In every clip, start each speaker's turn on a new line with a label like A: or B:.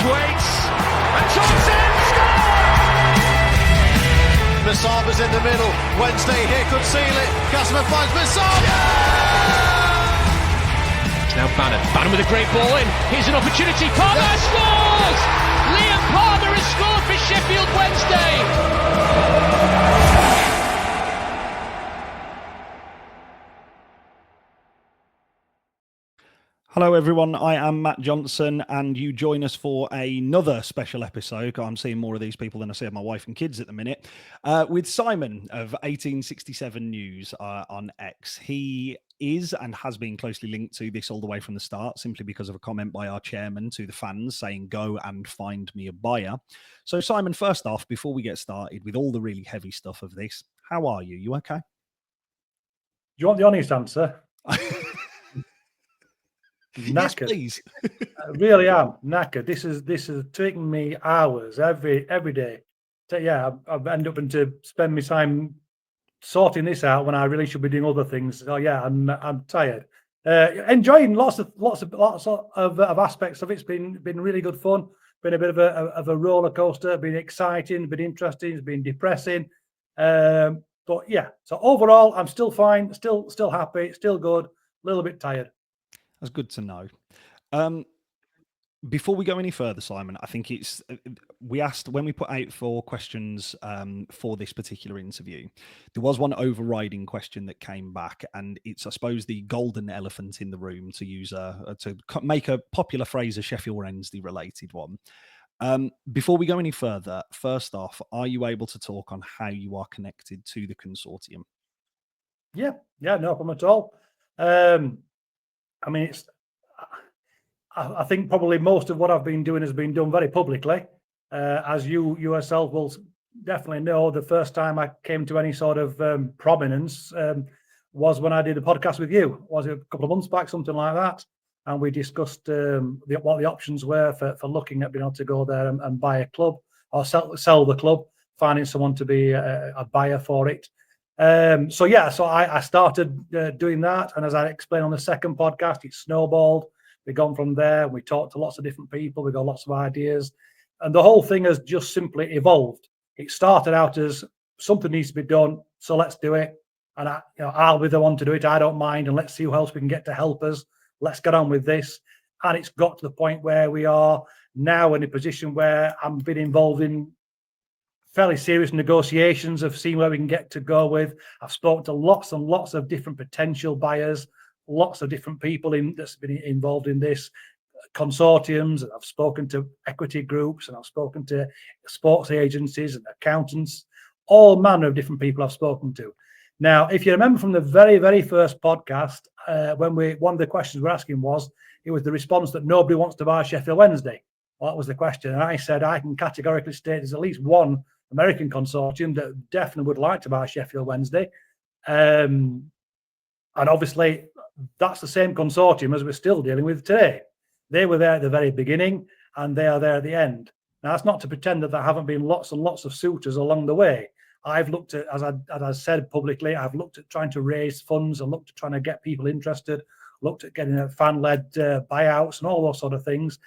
A: waits, and Thompson scores!
B: Masaba's in the middle. Wednesday here could seal it. Casimir finds Masaba.
A: It's now Bannon. Bannon with a great ball in. Here's an opportunity. Palmer scores! Liam Palmer has scored for Sheffield Wednesday.
C: Hello everyone, I am Matt Johnson and you join us for another special episode. I'm seeing more of these people than I see of my wife and kids at the minute, with Symon of 1867 News on X. He is and has been closely linked to this all the way from the start, simply because of a comment by our chairman to the fans saying, go and find me a buyer. So Symon, first off, before we get started with all the really heavy stuff of this, how are you? You okay?
D: Do you want the honest answer? Knackered.
C: Yes, please.
D: I really am knackered. This is taking me hours every day. So yeah, I've ended up having to spend my time sorting this out when I really should be doing other things. So yeah, I'm tired. Enjoying lots of aspects of it. It's been really good fun. Been a bit of a roller coaster. Been exciting. Been interesting. It's been depressing. But yeah. So overall, I'm still fine. Still happy. Still good. A little bit tired.
C: That's good to know. Before we go any further, Symon, I think we asked when we put out for questions for this particular interview, there was one overriding question that came back, and it's, I suppose, the golden elephant in the room, to use to make a popular phrase, a Sheffield Wednesday related one. Before we go any further, first off, are you able to talk on how you are connected to the consortium?
D: Yeah, no problem at all. I mean, I think probably most of what I've been doing has been done very publicly. As you yourself will definitely know, the first time I came to any sort of prominence was when I did a podcast with you. Was it a couple of months back, something like that? And we discussed what the options were for looking at being able to go there and buy a club or sell the club, finding someone to be a buyer for it. So I started doing that, and as I explained on the second podcast, it snowballed. We've gone from there. We talked to lots of different people. We got lots of ideas, and the whole thing has just simply evolved. It started out as something needs to be done, so let's do it. And I'll be the one to do it. I don't mind, and let's see who else we can get to help us. Let's get on with this. And it's got to the point where we are now in a position where I've been involved in fairly serious negotiations of seeing where we can get to go with. I've spoken to lots and lots of different potential buyers, lots of different people that's been involved in this, consortiums. I've spoken to equity groups, and I've spoken to sports agencies and accountants, all manner of different people I've spoken to. Now, if you remember from the very, very first podcast, one of the questions we're asking was the response that nobody wants to buy Sheffield Wednesday. Well, that was the question. And I said, I can categorically state there's at least one American consortium that definitely would like to buy Sheffield Wednesday. And obviously, that's the same consortium as we're still dealing with today. They were there at the very beginning, and they are there at the end. Now, that's not to pretend that there haven't been lots and lots of suitors along the way. I've looked at, as I said publicly, I've looked at trying to raise funds and looked at trying to get people interested, looked at getting fan-led buyouts and all those sort of things.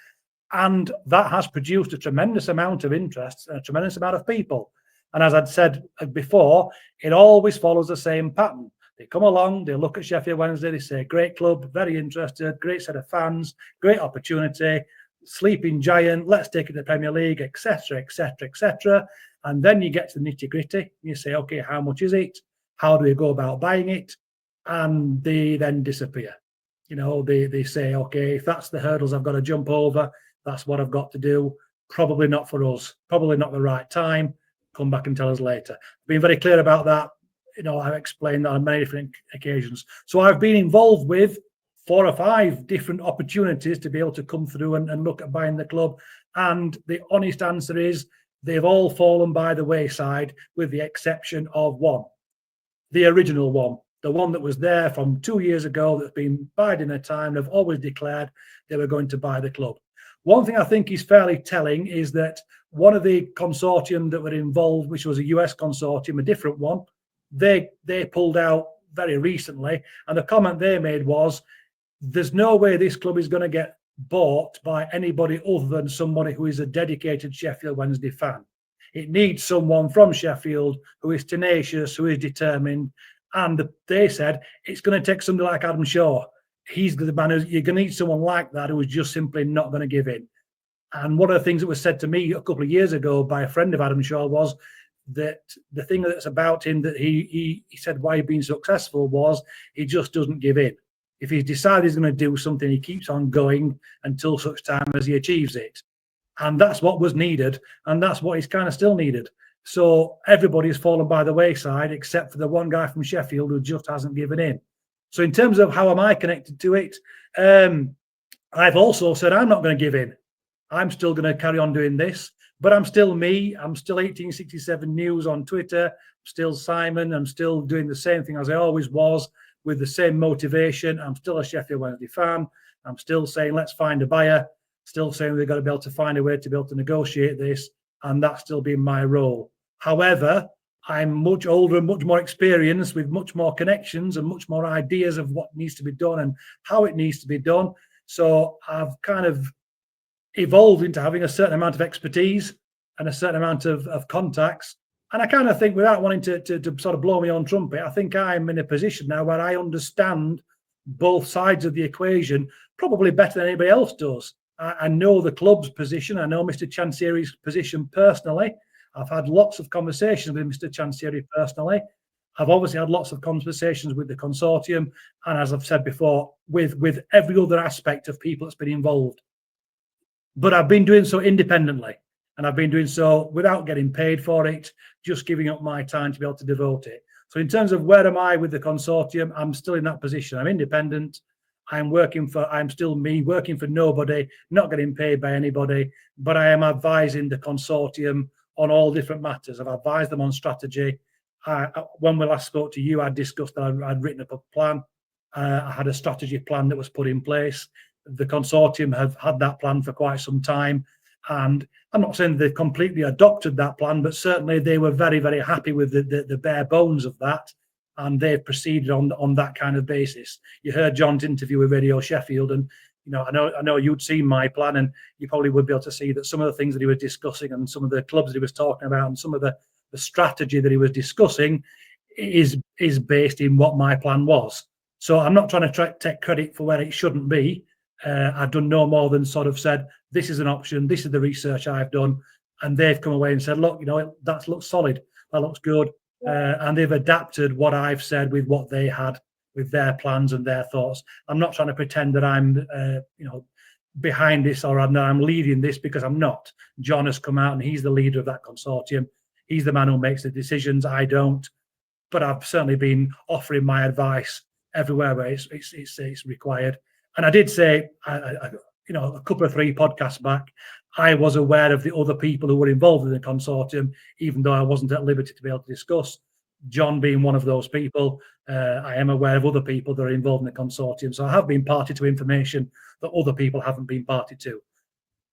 D: And that has produced a tremendous amount of interest and a tremendous amount of people. And as I'd said before, it always follows the same pattern. They come along, they look at Sheffield Wednesday, they say, great club, very interested, great set of fans, great opportunity, sleeping giant, let's take it to the Premier League, etc., etc., etc. And then you get to the nitty-gritty. You say, okay, how much is it? How do we go about buying it? And they then disappear. They say, okay, if that's the hurdles I've got to jump over, that's what I've got to do. Probably not for us. Probably not the right time. Come back and tell us later. Being very clear about that. I've explained that on many different occasions. So I've been involved with 4 or 5 different opportunities to be able to come through and look at buying the club. And the honest answer is they've all fallen by the wayside, with the exception of one. The original one. The one that was there from 2 years ago, that's been biding their time. They've always declared they were going to buy the club. One thing I think is fairly telling is that one of the consortium that were involved, which was a US consortium, a different one, they pulled out very recently. And the comment they made was, there's no way this club is going to get bought by anybody other than somebody who is a dedicated Sheffield Wednesday fan. It needs someone from Sheffield who is tenacious, who is determined. And they said it's going to take somebody like Adam Shaw. He's the man you're going to need someone like that who is just simply not going to give in. And one of the things that was said to me a couple of years ago by a friend of Adam Shaw was that the thing that's about him that he said why he's been successful was he just doesn't give in. If he's decided he's going to do something, he keeps on going until such time as he achieves it. And that's what was needed. And that's what is kind of still needed. So everybody's fallen by the wayside except for the one guy from Sheffield who just hasn't given in. So in terms of how am I connected to it, I've also said I'm not going to give in. I'm still going to carry on doing this, but I'm still me. I'm still 1867 News on Twitter. I'm still Symon. I'm still doing the same thing as I always was with the same motivation. I'm still a Sheffield Wednesday fan. I'm still saying, let's find a buyer. Still saying we've got to be able to find a way to be able to negotiate this. And that's still been my role. However, I'm much older and much more experienced with much more connections and much more ideas of what needs to be done and how it needs to be done. So I've kind of evolved into having a certain amount of expertise and a certain amount of contacts. And I kind of think, without wanting to sort of blow my own trumpet, I think I'm in a position now where I understand both sides of the equation probably better than anybody else does. I know the club's position. I know Mr. Chansiri's position personally. I've had lots of conversations with Mr. Chansiri personally. I've obviously had lots of conversations with the consortium. And as I've said before, with every other aspect of people that's been involved. But I've been doing so independently. And I've been doing so without getting paid for it, just giving up my time to be able to devote it. So in terms of where am I with the consortium, I'm still in that position. I'm independent. I'm still me, working for nobody, not getting paid by anybody, but I am advising the consortium on all different matters. I've advised them on strategy. When we last spoke to you, I discussed that I'd written up a plan. I had a strategy plan that was put in place. The consortium have had that plan for quite some time. And I'm not saying they've completely adopted that plan, but certainly they were very, very happy with the bare bones of that. And they've proceeded on that kind of basis. You heard John's interview with Radio Sheffield, and I know you'd seen my plan, and you probably would be able to see that some of the things that he was discussing and some of the clubs that he was talking about and some of the strategy that he was discussing is based in what my plan was. So I'm not trying to take credit for where it shouldn't be. I've done no more than sort of said, this is an option, this is the research I've done, and they've come away and said, look, that looks solid, that looks good. And they've adapted what I've said with what they had, with their plans and their thoughts. I'm not trying to pretend that I'm, behind this or I'm leading this, because I'm not. John has come out and he's the leader of that consortium. He's the man who makes the decisions. I don't. But I've certainly been offering my advice everywhere where it's required. And I did say, a couple of 3 podcasts back, I was aware of the other people who were involved in the consortium, even though I wasn't at liberty to be able to discuss. John being one of those people, I am aware of other people that are involved in the consortium. So I have been party to information that other people haven't been party to.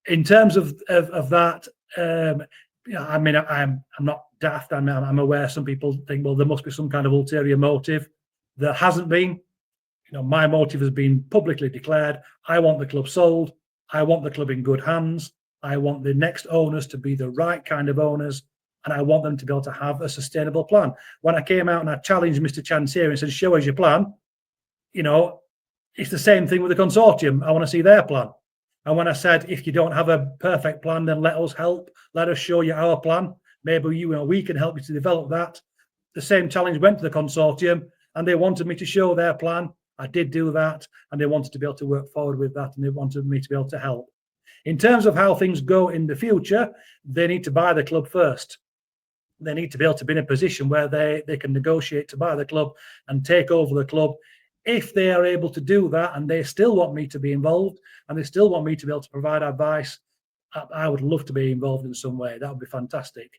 D: In terms of that, I'm not daft. I'm aware some people think, well, there must be some kind of ulterior motive. There hasn't been. My motive has been publicly declared. I want the club sold. I want the club in good hands. I want the next owners to be the right kind of owners, and I want them to be able to have a sustainable plan. When I came out and I challenged Mr. Chansiri and said, show us your plan, it's the same thing with the consortium. I want to see their plan. And when I said, if you don't have a perfect plan, then let us help. Let us show you our plan. Maybe we can help you to develop that. The same challenge went to the consortium, and they wanted me to show their plan. I did do that, and they wanted to be able to work forward with that, and they wanted me to be able to help. In terms of how things go in the future, they need to buy the club first. They need to be able to be in a position where they can negotiate to buy the club and take over the club. If they are able to do that and they still want me to be involved and they still want me to be able to provide advice, I would love to be involved in some way. That would be fantastic.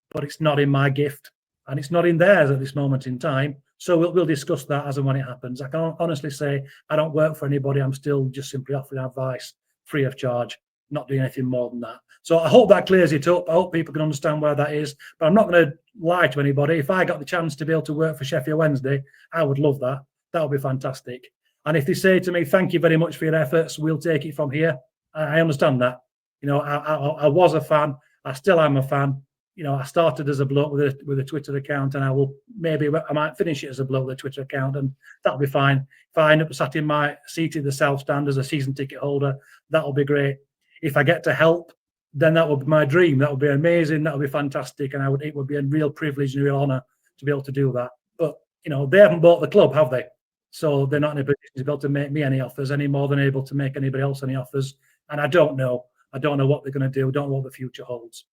D: But it's not in my gift and it's not in theirs at this moment in time. So we'll discuss that as and when it happens. I can honestly say I don't work for anybody. I'm still just simply offering advice free of charge, not doing anything more than that. So I hope that clears it up. I hope people can understand where that is. But I'm not going to lie to anybody. If I got the chance to be able to work for Sheffield Wednesday, I would love that. That would be fantastic. And if they say to me, thank you very much for your efforts, we'll take it from here, I understand that. You know, I was a fan. I still am a fan. You know, I started as a bloke with a Twitter account, and I might finish it as a bloke with a Twitter account, and that'll be fine. If I end up sat in my seat in the South Stand as a season ticket holder, that'll be great. If I get to help, then that would be my dream. That would be amazing. That would be fantastic, and it would be a real privilege and a real honour to be able to do that. But you know, they haven't bought the club, have they? So they're not in a position to be able to make me any offers any more than able to make anybody else any offers. And I don't know what they're going to do. Don't know what the future holds.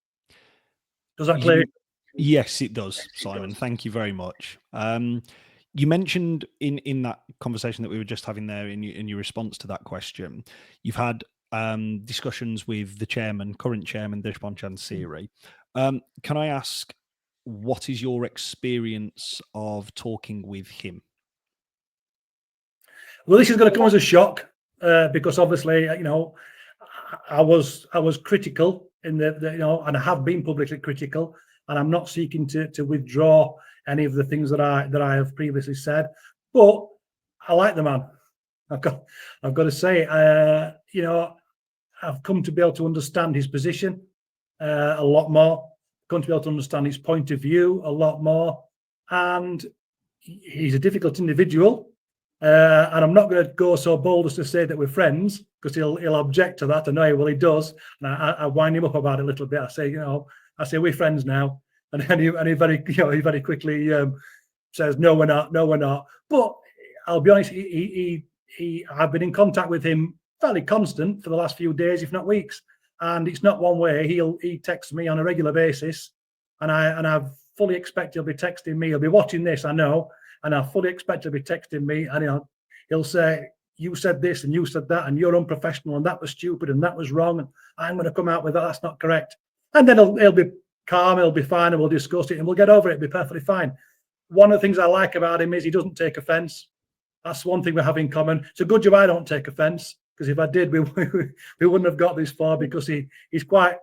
D: Does that clear?
C: Yes, it does, Simon. Thank you very much. You mentioned in that conversation that we were just having there, in your response to that question, you've had discussions with the current chairman, Deshpon Chansiri. Can I ask, what is your experience of talking with him?
D: Well, this is going to come as a shock because obviously, you know, I was critical in the you know, and I have been publicly critical, and I'm not seeking to withdraw any of the things that I have previously said. But I like the man. I've got to say, you know, I've come to be able to understand his position a lot more. Come to be able to understand his point of view a lot more, and he's a difficult individual. And I'm not going to go so bold as to say that we're friends, because he'll object to that. I know he does, and I wind him up about it a little bit. I say, you know, we're friends now, and he very quickly says, no, we're not. But I'll be honest, I've been in contact with him fairly constant for the last few days, if not weeks, and it's not one way. He texts me on a regular basis, and I fully expect he'll be texting me. He'll be watching this, I know. And I fully expect to be texting me, and he'll say, you said this and you said that, and you're unprofessional, and that was stupid, and that was wrong, and I'm going to come out with that. That's not correct. And then he'll be calm, he'll be fine, and we'll discuss it, and we'll get over it. It'll be perfectly fine. One of the things I like about him is he doesn't take offence. That's one thing we have in common. It's a good job I don't take offence, because if I did, we wouldn't have got this far, because he's quite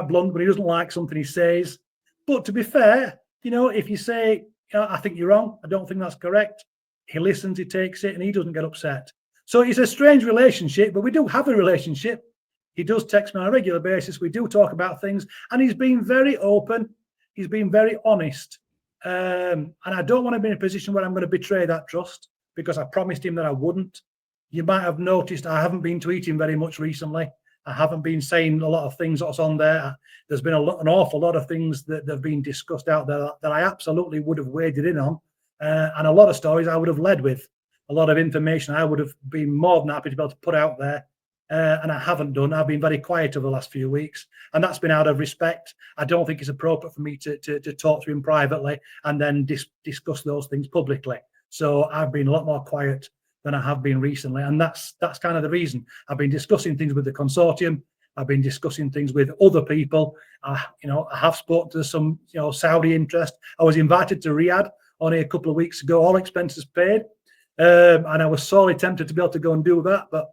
D: blunt. When he doesn't like something, he says. But to be fair, you know, if you say, I think you're wrong, I don't think that's correct, he listens, he takes it, and he doesn't get upset. So it's a strange relationship, but we do have a relationship. He does text me on a regular basis. We do talk about things, and he's been very open. He's been very honest. And I don't want to be in a position where I'm going to betray that trust, because I promised him that I wouldn't. You might have noticed I haven't been tweeting very much recently. I haven't been saying a lot of things that's on there. There's been an awful lot of things that have been discussed out there that I absolutely would have waded in on. And a lot of stories I would have led with. A lot of information I would have been more than happy to be able to put out there. And I haven't done. I've been very quiet over the last few weeks. And that's been out of respect. I don't think it's appropriate for me to talk to him privately and then discuss those things publicly. So I've been a lot more quiet than I have been recently, and that's kind of the reason. I've been discussing things with the consortium. I've been discussing things with other people. I have spoken to some, Saudi interest. I was invited to Riyadh only a couple of weeks ago, all expenses paid, and I was sorely tempted to be able to go and do that, but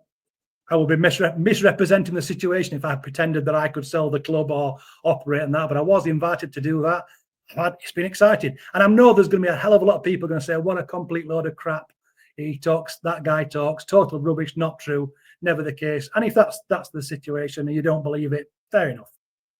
D: I would be misrepresenting the situation if I pretended that I could sell the club or operate and that. But I was invited to do that. It's been exciting, and I know there's going to be a hell of a lot of people going to say, "What a complete load of crap." He talks, that guy talks, total rubbish, not true, never the case. And if that's the situation and you don't believe it, fair enough.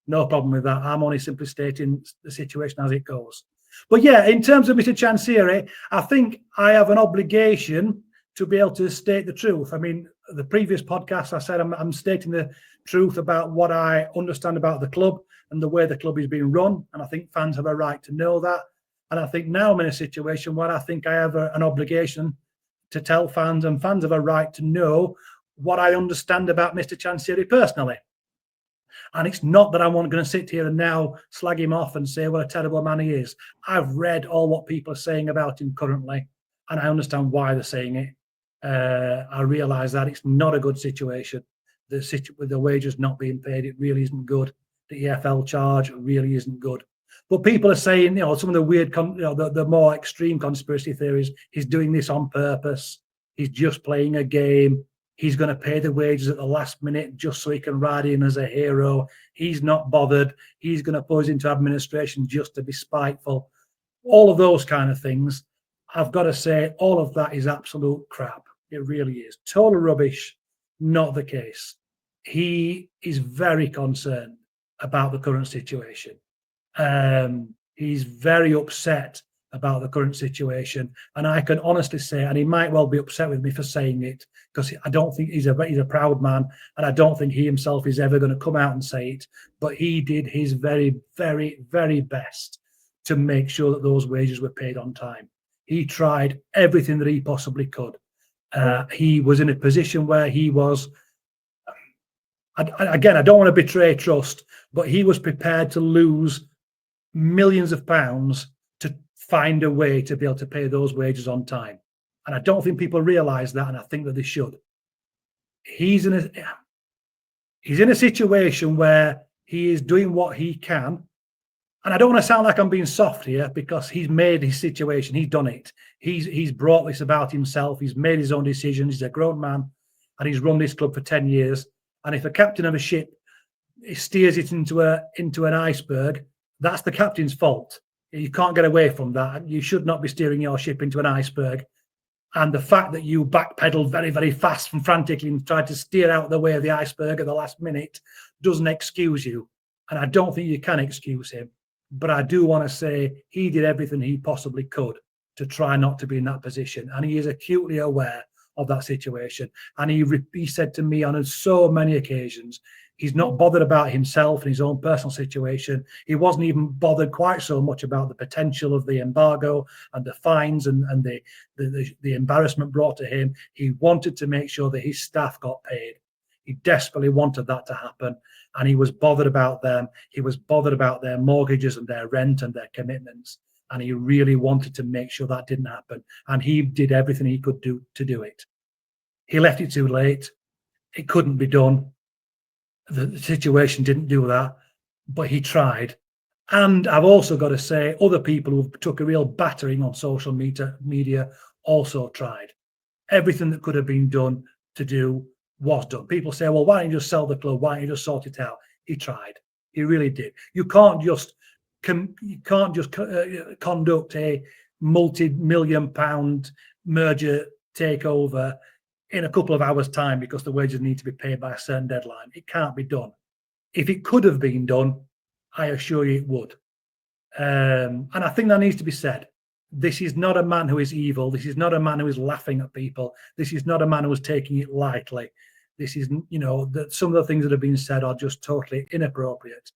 D: No problem with that. I'm only simply stating the situation as it goes. But yeah, in terms of Mr. Chansiri, I think I have an obligation to be able to state the truth. I mean, the previous podcast, I said I'm stating the truth about what I understand about the club and the way the club is being run. And I think fans have a right to know that. And I think now I'm in a situation where I think I have an obligation to tell fans, and fans have a right to know what I understand about Mr. Chansiri personally. And it's not that I'm going to sit here and now slag him off and say what a terrible man he is. I've read all what people are saying about him currently, and I understand why they're saying it. I realise that it's not a good situation. With the wages not being paid, it really isn't good. The EFL charge really isn't good. But people are saying, some of the weird, the more extreme conspiracy theories, he's doing this on purpose. He's just playing a game. He's going to pay the wages at the last minute just so he can ride in as a hero. He's not bothered. He's going to put us into administration just to be spiteful. All of those kind of things, I've got to say, all of that is absolute crap. It really is. Total rubbish, not the case. He is very concerned about the current situation. He's very upset about the current situation. And I can honestly say, and he might well be upset with me for saying it, because I don't think he's a proud man, and I don't think he himself is ever going to come out and say it. But he did his very, very, very best to make sure that those wages were paid on time. He tried everything that he possibly could. He was in a position where he was, again, I don't want to betray trust, but he was prepared to lose millions of pounds to find a way to be able to pay those wages on time. And I don't think people realise that, and I think that they should. He's in a situation where he is doing what he can. And I don't want to sound like I'm being soft here, because he's made his situation. He's done it. He's brought this about himself. He's made his own decisions. He's a grown man, and he's run this club for 10 years. And if a captain of a ship steers it into an iceberg, that's the captain's fault. You can't get away from that. You should not be steering your ship into an iceberg. And the fact that you backpedaled very, very fast and frantically and tried to steer out the way of the iceberg at the last minute doesn't excuse you. And I don't think you can excuse him. But I do want to say he did everything he possibly could to try not to be in that position. And he is acutely aware of that situation. And he said to me on so many occasions, he's not bothered about himself and his own personal situation. He wasn't even bothered quite so much about the potential of the embargo and the fines and the embarrassment brought to him. He wanted to make sure that his staff got paid. He desperately wanted that to happen. And he was bothered about them. He was bothered about their mortgages and their rent and their commitments. And he really wanted to make sure that didn't happen. And he did everything he could do to do it. He left it too late. It couldn't be done. The situation didn't do that, but he tried. And I've also got to say, other people who took a real battering on social media also tried. Everything that could have been done to do was done. People say, well, why don't you just sell the club? Why don't you just sort it out? He tried. He really did. You can't just conduct a multi-million-pound merger takeover in a couple of hours' time because the wages need to be paid by a certain deadline. It can't be done. If it could have been done, I assure you it would. And I think that needs to be said. This is not a man who is evil. This is not a man who is laughing at people. This is not a man who is taking it lightly. This is, that some of the things that have been said are just totally inappropriate.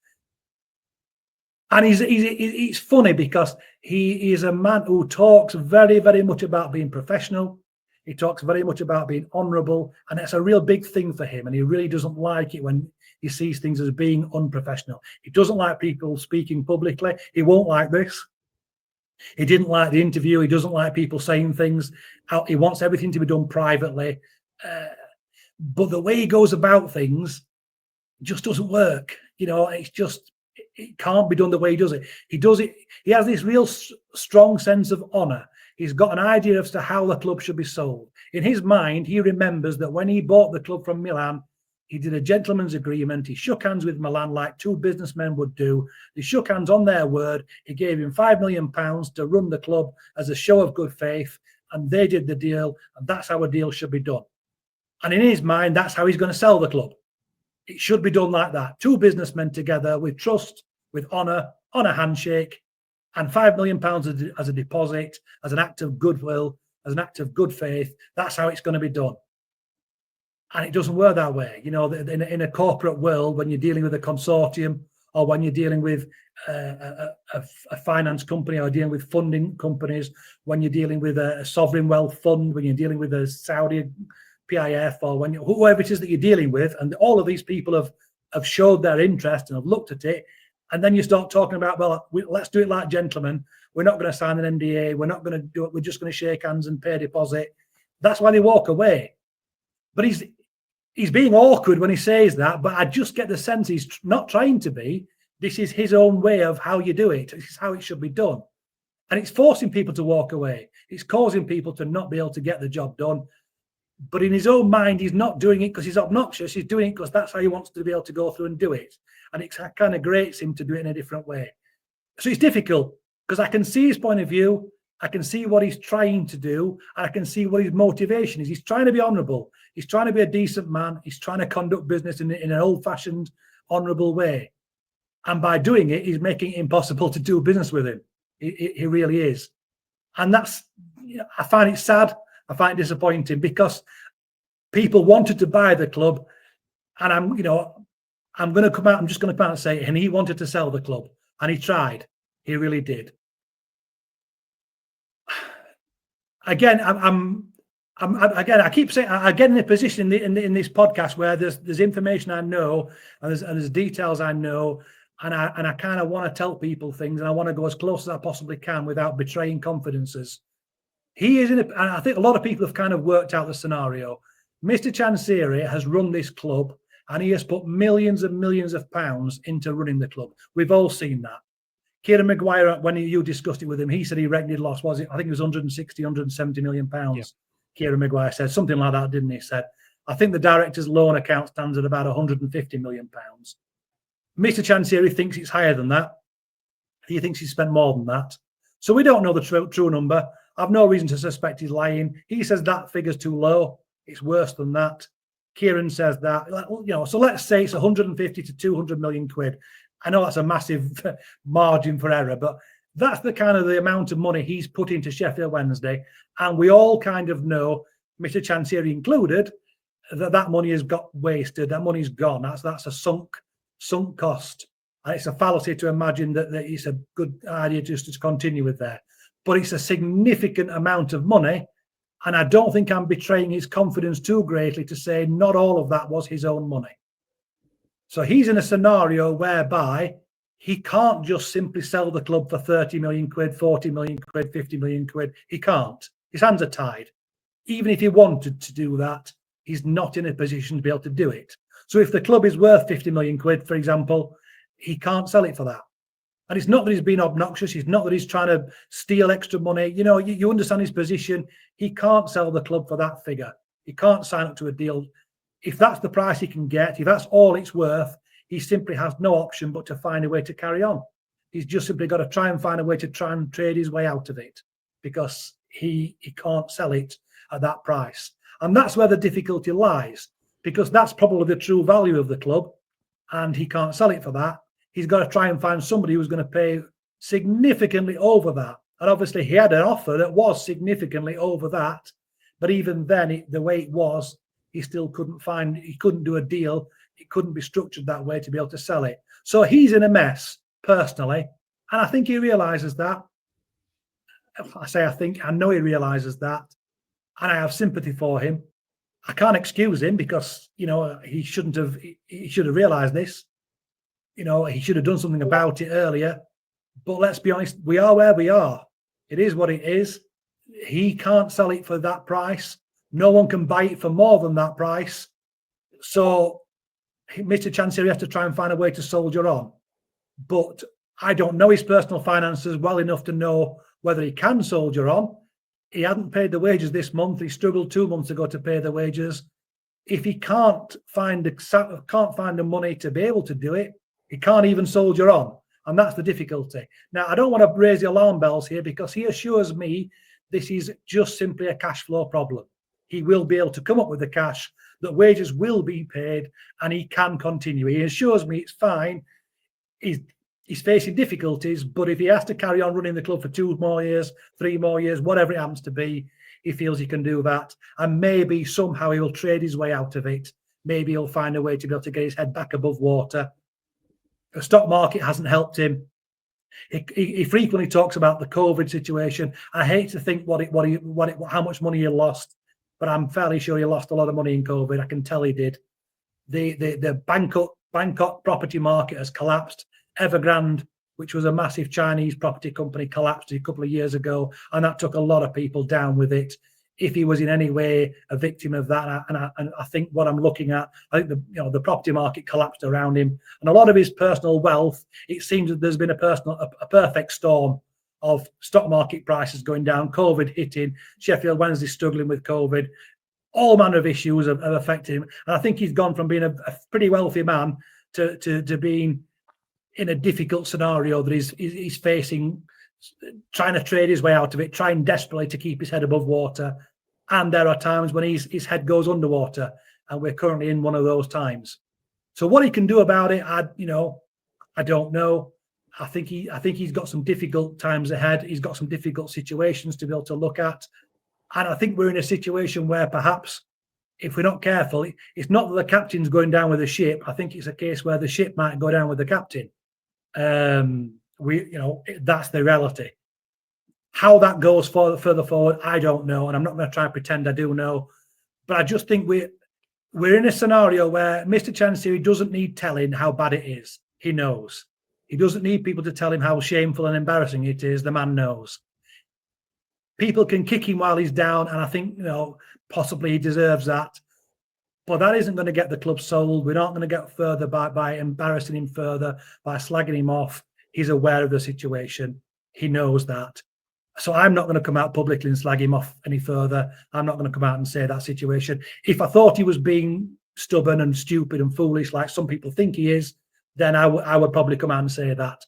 D: And he's funny because he is a man who talks very, very much about being professional. He talks very much about being honourable, and it's a real big thing for him. And he really doesn't like it when he sees things as being unprofessional. He doesn't like people speaking publicly. He won't like this. He didn't like the interview. He doesn't like people saying things. He wants everything to be done privately. But the way he goes about things just doesn't work. It's just, it can't be done the way he does it. He has this real strong sense of honour. He's got an idea as to how the club should be sold. In his mind, he remembers that when he bought the club from Milan, he did a gentleman's agreement. He shook hands with Milan like two businessmen would do. They shook hands on their word. He gave him £5 million to run the club as a show of good faith, and they did the deal, and that's how a deal should be done. And in his mind, that's how he's going to sell the club. It should be done like that. Two businessmen together with trust, with honour, on a handshake, and £5 million as a deposit, as an act of goodwill, as an act of good faith. That's how it's going to be done. And it doesn't work that way. In a corporate world, when you're dealing with a consortium, or when you're dealing with a finance company, or dealing with funding companies, when you're dealing with a sovereign wealth fund, when you're dealing with a Saudi PIF, or whoever it is that you're dealing with, and all of these people have showed their interest and have looked at it, and then you start talking about, well, let's do it like gentlemen. We're not going to sign an NDA. We're not going to do it. We're just going to shake hands and pay a deposit. That's why they walk away. But he's being awkward when he says that, but I just get the sense he's not trying to be. This is his own way of how you do it. This is how it should be done. And it's forcing people to walk away. It's causing people to not be able to get the job done. But in his own mind, he's not doing it because he's obnoxious. He's doing it because that's how he wants to be able to go through and do it. And it kind of grates him to do it in a different way. So it's difficult because I can see his point of view I can see what he's trying to do, and I can see what his motivation is. He's trying to be honourable. He's trying to be a decent man. He's trying to conduct business in an old-fashioned, honourable way. And by doing it, he's making it impossible to do business with him. He really is. And that's, I find it sad. I find it disappointing because people wanted to buy the club, and I'm going to come out. I'm just going to come out and say it. And he wanted to sell the club, and he tried. He really did. Again, I keep saying I get in a position in this podcast where there's information I know and there's details I know, and I kind of want to tell people things, and I want to go as close as I possibly can without betraying confidences. He is and I think a lot of people have kind of worked out the scenario. Mr. Chansiri has run this club, and he has put millions and millions of pounds into running the club. We've all seen that. Kieran Maguire, when you discussed it with him, he said he reckoned he'd lost, was it? I think it was 160, 170 million pounds. Yeah. Kieran Maguire said something like that, didn't he? Said, I think the director's loan account stands at about 150 million pounds. Mr. Chansiri thinks it's higher than that. He thinks he's spent more than that. So we don't know the true number. I've no reason to suspect he's lying. He says that figure's too low. It's worse than that. Kieran says that. So let's say it's 150 to 200 million quid. I know that's a massive margin for error, but that's the amount of money he's put into Sheffield Wednesday. And we all kind of know, Mr. Chansiri included, that money has got wasted. That money's gone. That's a sunk cost. And it's a fallacy to imagine that it's a good idea just to continue with that. But it's a significant amount of money. And I don't think I'm betraying his confidence too greatly to say not all of that was his own money. So he's in a scenario whereby he can't just simply sell the club for 30 million quid, 40 million quid, 50 million quid. He can't. His hands are tied. Even if he wanted to do that, he's not in a position to be able to do it. So if the club is worth 50 million quid, for example, he can't sell it for that. And it's not that he's been obnoxious. It's not that he's trying to steal extra money. You understand his position. He can't sell the club for that figure. He can't sign up to a deal. If that's the price he can get, if that's all it's worth, he simply has no option but to find a way to carry on. He's just simply got to try and find a way to try and trade his way out of it because he can't sell it at that price. And that's where the difficulty lies, because that's probably the true value of the club, and he can't sell it for that. He's got to try and find somebody who's going to pay significantly over that. And obviously he had an offer that was significantly over that, but even then, the way it was, he still couldn't do a deal. It couldn't be structured that way to be able to sell it. So he's in a mess, personally. And I think he realises that. I know he realises that. And I have sympathy for him. I can't excuse him because, he should have realised this. He should have done something about it earlier. But let's be honest, we are where we are. It is what it is. He can't sell it for that price. No one can buy it for more than that price. So Mr. Chansiri has to try and find a way to soldier on. But I don't know his personal finances well enough to know whether he can soldier on. He hadn't paid the wages this month. He struggled 2 months ago to pay the wages. If he can't find the money to be able to do it, he can't even soldier on. And that's the difficulty. Now, I don't want to raise the alarm bells here because he assures me this is just simply a cash flow problem. He will be able to come up with the cash, that wages will be paid, and he can continue. He assures me it's fine. He's facing difficulties, but if he has to carry on running the club for 2 more years, 3 more years, whatever it happens to be, he feels he can do that. And maybe somehow he'll trade his way out of it. Maybe he'll find a way to be able to get his head back above water. The stock market hasn't helped him. He frequently talks about the COVID situation. I hate to think how much money he lost, but I'm fairly sure he lost a lot of money in COVID. I can tell he did. The Bangkok property market has collapsed. Evergrande, which was a massive Chinese property company, collapsed a couple of years ago, and that took a lot of people down with it. If he was in any way a victim of that, and I think what I'm looking at, I think the property market collapsed around him, and a lot of his personal wealth. It seems that there's been a perfect storm of stock market prices going down, COVID hitting, Sheffield Wednesday struggling with COVID, all manner of issues have affected him, and I think he's gone from being a pretty wealthy man to being in a difficult scenario that he's facing trying to trade his way out of it, trying desperately to keep his head above water. And there are times when his head goes underwater, and we're currently in one of those times. So what he can do about it, I don't know. I think he's got some difficult times ahead. He's got some difficult situations to be able to look at. And I think we're in a situation where perhaps, if we're not careful, it's not that the captain's going down with the ship. I think it's a case where the ship might go down with the captain. That's the reality. How that goes further forward, I don't know, and I'm not going to try and pretend I do know. But I just think we're in a scenario where Mr. Chancery doesn't need telling how bad it is. He knows. He doesn't need people to tell him how shameful and embarrassing it is. The man knows. People can kick him while he's down, and I think possibly he deserves that. But that isn't going to get the club sold. We're not going to get further by embarrassing him further, by slagging him off. He's aware of the situation. He knows that. So I'm not going to come out publicly and slag him off any further. I'm not going to come out and say that situation. If I thought he was being stubborn and stupid and foolish, like some people think he is, then I would probably come out and say that.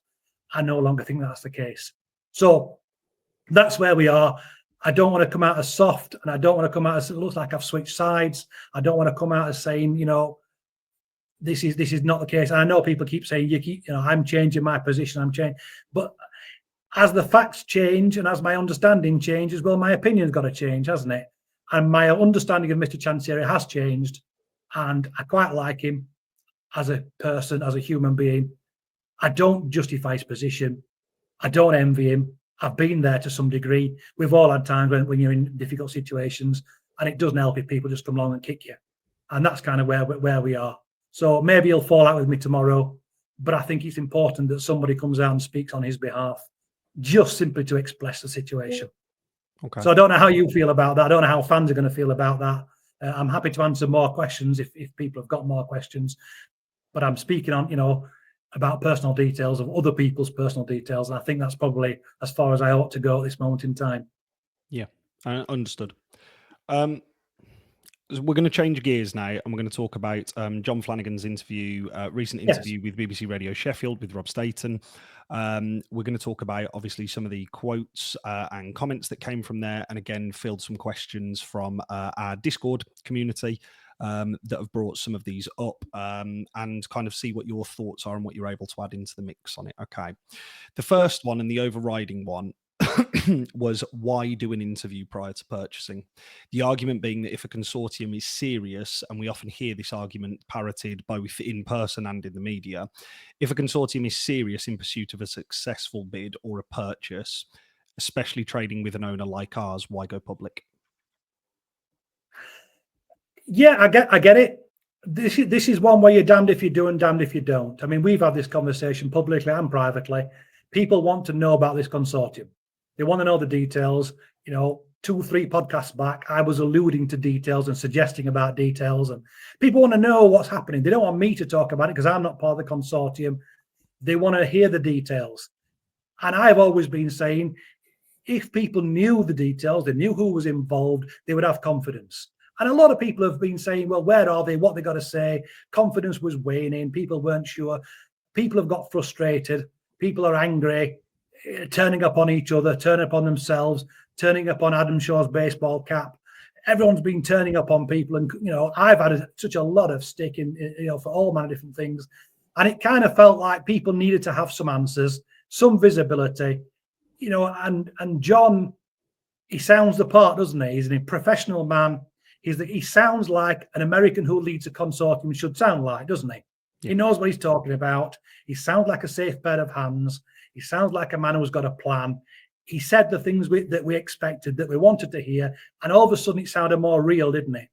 D: I no longer think that's the case. So that's where we are. I don't want to come out as soft, and I don't want to come out as it looks like I've switched sides. I don't want to come out as saying, this is not the case. And I know people keep saying, I'm changing my position. I'm changing, but as the facts change and as my understanding changes, well, my opinion's got to change, hasn't it? And my understanding of Mr. Chancery has changed, and I quite like him as a person, as a human being. I don't justify his position. I don't envy him. I've been there to some degree. We've all had times when you're in difficult situations, and it doesn't help if people just come along and kick you. And that's kind of where we are. So maybe he'll fall out with me tomorrow, but I think it's important that somebody comes out and speaks on his behalf, just simply to express the situation. Okay. So I don't know how you feel about that. I don't know how fans are going to feel about that. I'm happy to answer more questions if people have got more questions, but I'm speaking on, about personal details of other people's personal details. And I think that's probably as far as I ought to go at this moment in time.
C: Yeah, understood. We're going to change gears now, and we're going to talk about John Flanigan's recent interview with BBC Radio Sheffield with Rob Staten. We're going to talk about, obviously, some of the quotes and comments that came from there, and again, field some questions from our Discord community that have brought some of these up, and kind of see what your thoughts are and what you're able to add into the mix on it. Okay. The first one and the overriding one was, why do an interview prior to purchasing? The argument being that if a consortium is serious, and we often hear this argument parroted both in person and in the media, if a consortium is serious in pursuit of a successful bid or a purchase, especially trading with an owner like ours, why go public?
D: Yeah, I get it. This is one where you're damned if you do and damned if you don't. I mean, we've had this conversation publicly and privately. People want to know about this consortium. They want to know the details. 2-3 podcasts back, I was alluding to details and suggesting about details, and people want to know what's happening. They don't want me to talk about it because I'm not part of the consortium. They want to hear the details. And I've always been saying, if people knew the details, they knew who was involved, they would have confidence. And a lot of people have been saying, well, where are they? What they got to say? Confidence was waning. People weren't sure. People have got frustrated. People are angry, turning up on each other, turning up on themselves, turning up on Adam Shaw's baseball cap. Everyone's been turning up on people. And, I've had such a lot of stick in, for all manner of different things. And it kind of felt like people needed to have some answers, some visibility, and John, he sounds the part, doesn't he? He's a professional man. He sounds like an American who leads a consortium should sound like, doesn't he? Yeah. He knows what he's talking about. He sounds like a safe pair of hands. He sounds like a man who's got a plan. He said the things that we expected, that we wanted to hear, and all of a sudden it sounded more real, didn't it?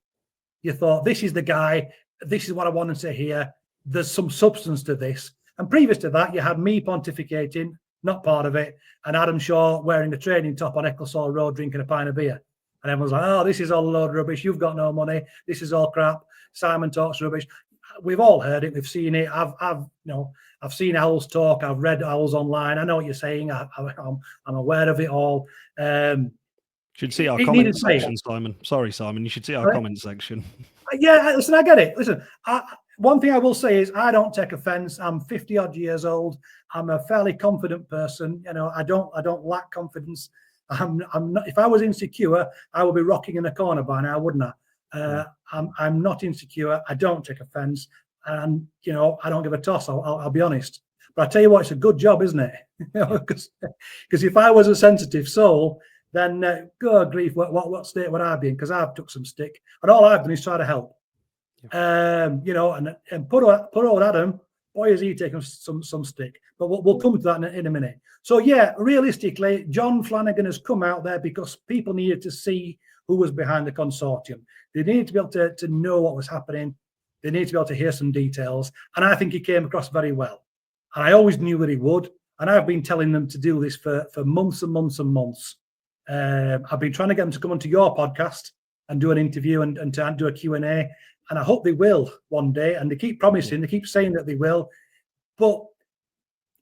D: You thought, this is the guy, this is what I wanted to hear. There's some substance to this. And previous to that, you had me pontificating, not part of it, and Adam Shaw wearing a training top on Ecclesall Road drinking a pint of beer. And everyone's like, oh, this is all a load of rubbish. You've got no money. This is all crap. Symon talks rubbish. We've all heard it. We've seen it. I've seen Owls talk. I've read Owls online. I know what you're saying. I'm aware of it all.
C: Should see our comment section, Simon. Sorry, Simon. You should see our comment section.
D: Yeah, listen, I get it. Listen, one thing I will say is I don't take offence. I'm 50 odd years old. I'm a fairly confident person. You know, I don't lack confidence. I'm not. If I was insecure, I would be rocking in a corner by now, wouldn't I? I'm not insecure. I don't take offence, and you know, I don't give a toss. I'll be honest. But I tell you what, it's a good job, isn't it? Because if I was a sensitive soul, then God grief, what state would I be in? Because I've took some stick, and all I've done is try to help. You know, and poor old Adam, boy, is he taking some stick. But we'll come to that in a minute. So yeah, realistically, John Flanigan has come out there because people needed to see who was behind the consortium. They needed to be able to know what was happening. They needed to be able to hear some details. And I think he came across very well. And I always knew that he would. And I've been telling them to do this for months and months and months. I've been trying to get them to come onto your podcast and do an interview and to do a Q&A. And I hope they will one day. And they keep promising, they keep saying that they will. But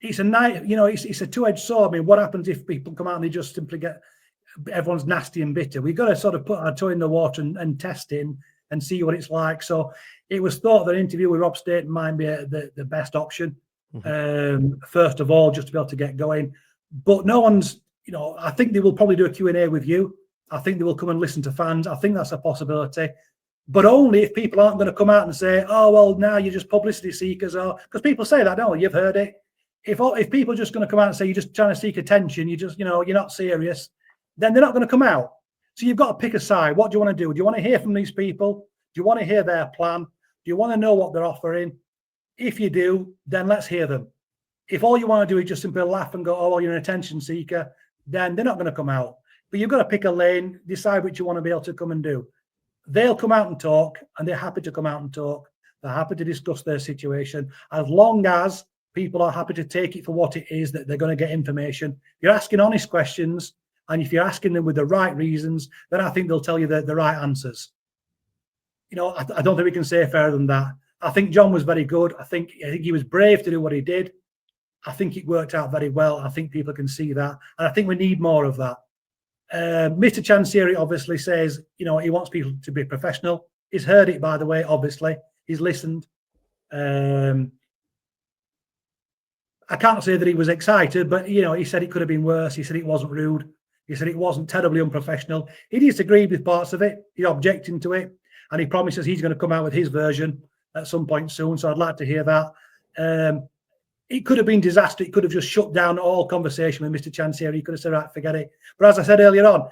D: it's a two-edged sword. I mean, what happens if people come out and they just simply get, everyone's nasty and bitter? We've got to sort of put our toe in the water and test it and see what it's like. So it was thought that an interview with Rob Staten might be the best option. First of all, just to be able to get going. But no one's, you know, I think they will probably do a Q&A with you. I think they will come and listen to fans. I think that's a possibility. But only if people aren't going to come out and say, oh, well, now you're just publicity seekers. Or because people say that, don't you? You've heard it. If people are just going to come out and say you're just trying to seek attention, you're not serious, then they're not going to come out. So you've got to pick a side. What do you want to do? Do you want to hear from these people? Do you want to hear their plan? Do you want to know what they're offering? If you do, then let's hear them. If all you want to do is just simply laugh and go, oh, well, you're an attention seeker, then they're not going to come out. But you've got to pick a lane, decide what you want to be able to come and do. They'll come out and talk, and they're happy to come out and talk. They're happy to discuss their situation, as long as people are happy to take it for what it is, that they're going to get information. If you're asking honest questions, and if you're asking them with the right reasons, then I think they'll tell you the right answers. You know, I don't think we can say fairer than that. I think John was very good. I think he was brave to do what he did. I think it worked out very well. I think people can see that. And I think we need more of that. Mr. Chansiri obviously says, you know, he wants people to be professional. He's heard it, by the way, obviously. He's listened. I can't say that he was excited, but, you know, he said it could have been worse. He said it wasn't rude. He said it wasn't terribly unprofessional. He disagreed with parts of it. He's objecting to it. And he promises he's going to come out with his version at some point soon. So I'd like to hear that. It could have been disaster. It could have just shut down all conversation with Mr. Chansiri. He could have said, right, forget it. But as I said earlier on,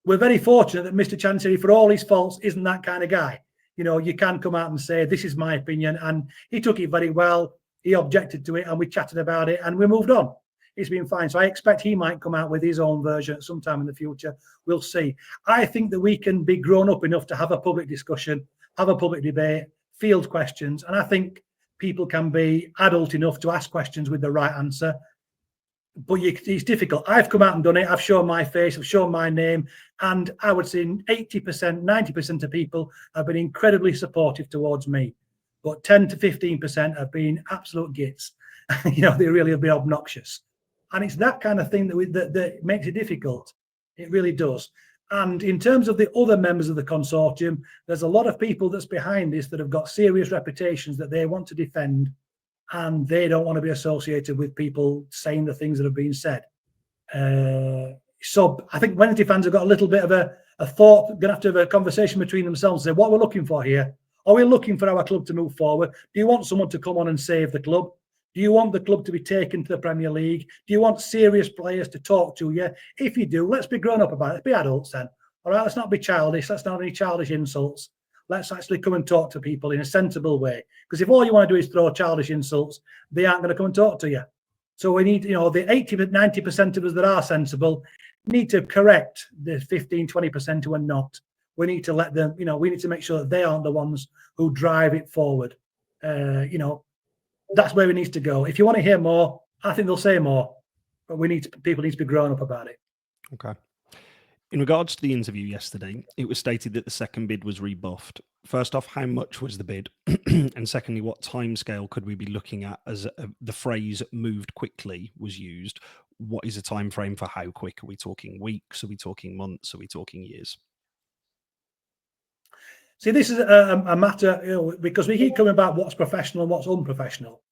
D: we're very fortunate that Mr. Chansiri, for all his faults, isn't that kind of guy. You know, you can come out and say, this is my opinion. And he took it very well. He objected to it and we chatted about it and we moved on. It's been fine. So I expect he might come out with his own version at some time in the future. We'll see. I think that we can be grown up enough to have a public discussion, have a public debate, field questions. And I think people can be adult enough to ask questions with the right answer. But it's difficult. I've come out and done it. I've shown my face. I've shown my name. And I would say 80%, 90% of people have been incredibly supportive towards me. But 10 to 15% have been absolute gits. You know, they really have been obnoxious. And it's that kind of thing that makes it difficult. It really does. And in terms of the other members of the consortium, there's a lot of people that's behind this that have got serious reputations that they want to defend, and they don't want to be associated with people saying the things that have been said. So I think Wednesday fans have got a little bit of a thought, going to have to have a conversation between themselves, say what we're looking for here. Are we looking for our club to move forward? Do you want someone to come on and save the club? Do you want the club to be taken to the Premier League? Do you want serious players to talk to you? If you do, let's be grown up about it. Let's be adults then. All right, let's not be childish. Let's not have any childish insults. Let's actually come and talk to people in a sensible way. Because if all you want to do is throw childish insults, they aren't going to come and talk to you. So we need, you know, the 80 to 90% of us that are sensible need to correct the 15, 20% who are not. We need to let them, you know, we need to make sure that they aren't the ones who drive it forward. You know, that's where it needs to go. If you want to hear more, I think they'll say more, but people need to be grown up about it.
C: Okay. In regards to the interview yesterday, it was stated that the second bid was rebuffed. First off, how much was the bid? And secondly, what timescale could we be looking at as the phrase moved quickly was used? What is a time frame for how quick? Are we talking weeks? Are we talking months? Are we talking years?
D: See, this is a matter, because we keep coming about what's professional and what's unprofessional.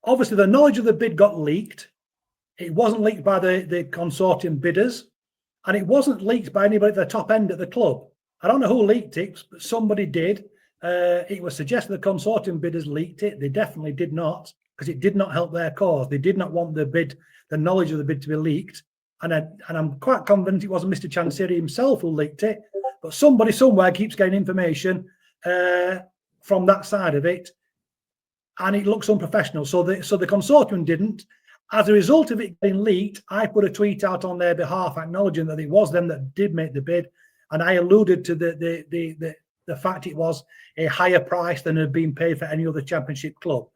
D: Obviously, the knowledge of the bid got leaked. It wasn't leaked by the consortium bidders, and it wasn't leaked by anybody at the top end at the club. I don't know who leaked it, but somebody did. It was suggested the consortium bidders leaked it. They definitely did not, because it did not help their cause. They did not want the knowledge of the bid to be leaked. And I'm quite confident it wasn't Mr. Chansiri himself who leaked it, but somebody somewhere keeps getting information from that side of it, and it looks unprofessional. So the consortium didn't. As a result of it getting leaked, I put a tweet out on their behalf acknowledging that it was them that did make the bid, and I alluded to the fact it was a higher price than had been paid for any other championship club.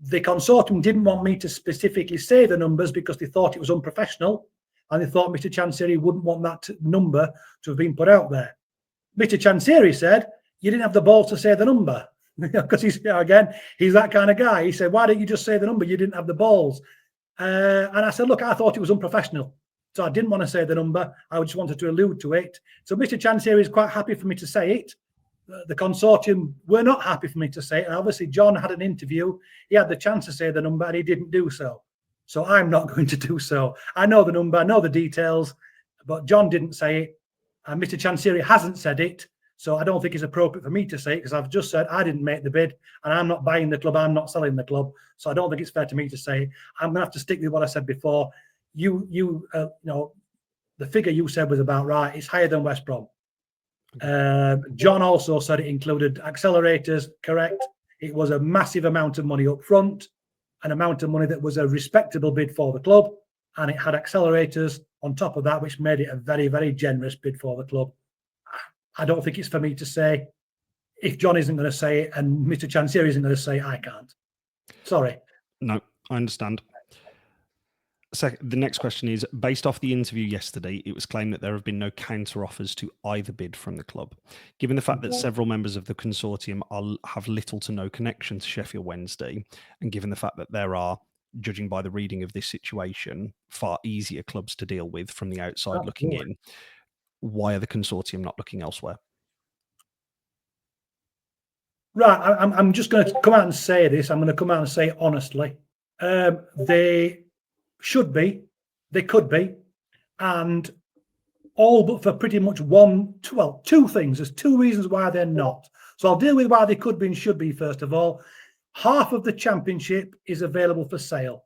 D: The consortium didn't want me to specifically say the numbers because they thought it was unprofessional, and they thought Mr. Chansiri wouldn't want that number to have been put out there. Mr. Chansiri said, you didn't have the balls to say the number. Because he's that kind of guy. He said, why don't you just say the number? You didn't have the balls. And I said, look, I thought it was unprofessional. So I didn't want to say the number. I just wanted to allude to it. So Mr. Chansiri is quite happy for me to say it. The consortium were not happy for me to say it. And obviously, John had an interview. He had the chance to say the number, and he didn't do so. So I'm not going to do so. I know the number, I know the details, but John didn't say it, and Mr. Chansiri hasn't said it. So I don't think it's appropriate for me to say it, because I've just said I didn't make the bid, and I'm not buying the club, I'm not selling the club. So I don't think it's fair to me to say it. I'm going to have to stick with what I said before. You know, the figure you said was about right. It's higher than West Brom. John also said it included accelerators. Correct. It was a massive amount of money up front, an amount of money that was a respectable bid for the club, and it had accelerators on top of that, which made it a very, very generous bid for the club. I don't think it's for me to say. If John isn't going to say it and Mr. Chansiri isn't going to say it, I can't. Sorry.
C: No, I understand. The next question is, based off the interview yesterday, it was claimed that there have been no counter offers to either bid from the club. Given the fact that several members of the consortium have little to no connection to Sheffield Wednesday, and given the fact that there are, judging by the reading of this situation, far easier clubs to deal with from the outside looking in, why are the consortium not looking elsewhere?
D: Right, I'm just going to come out and say this. I'm going to come out and say it honestly. They should be, they could be, and all but for pretty much two things. There's two reasons why they're not. So I'll deal with why they could be and should be first of all. Half of the championship is available for sale.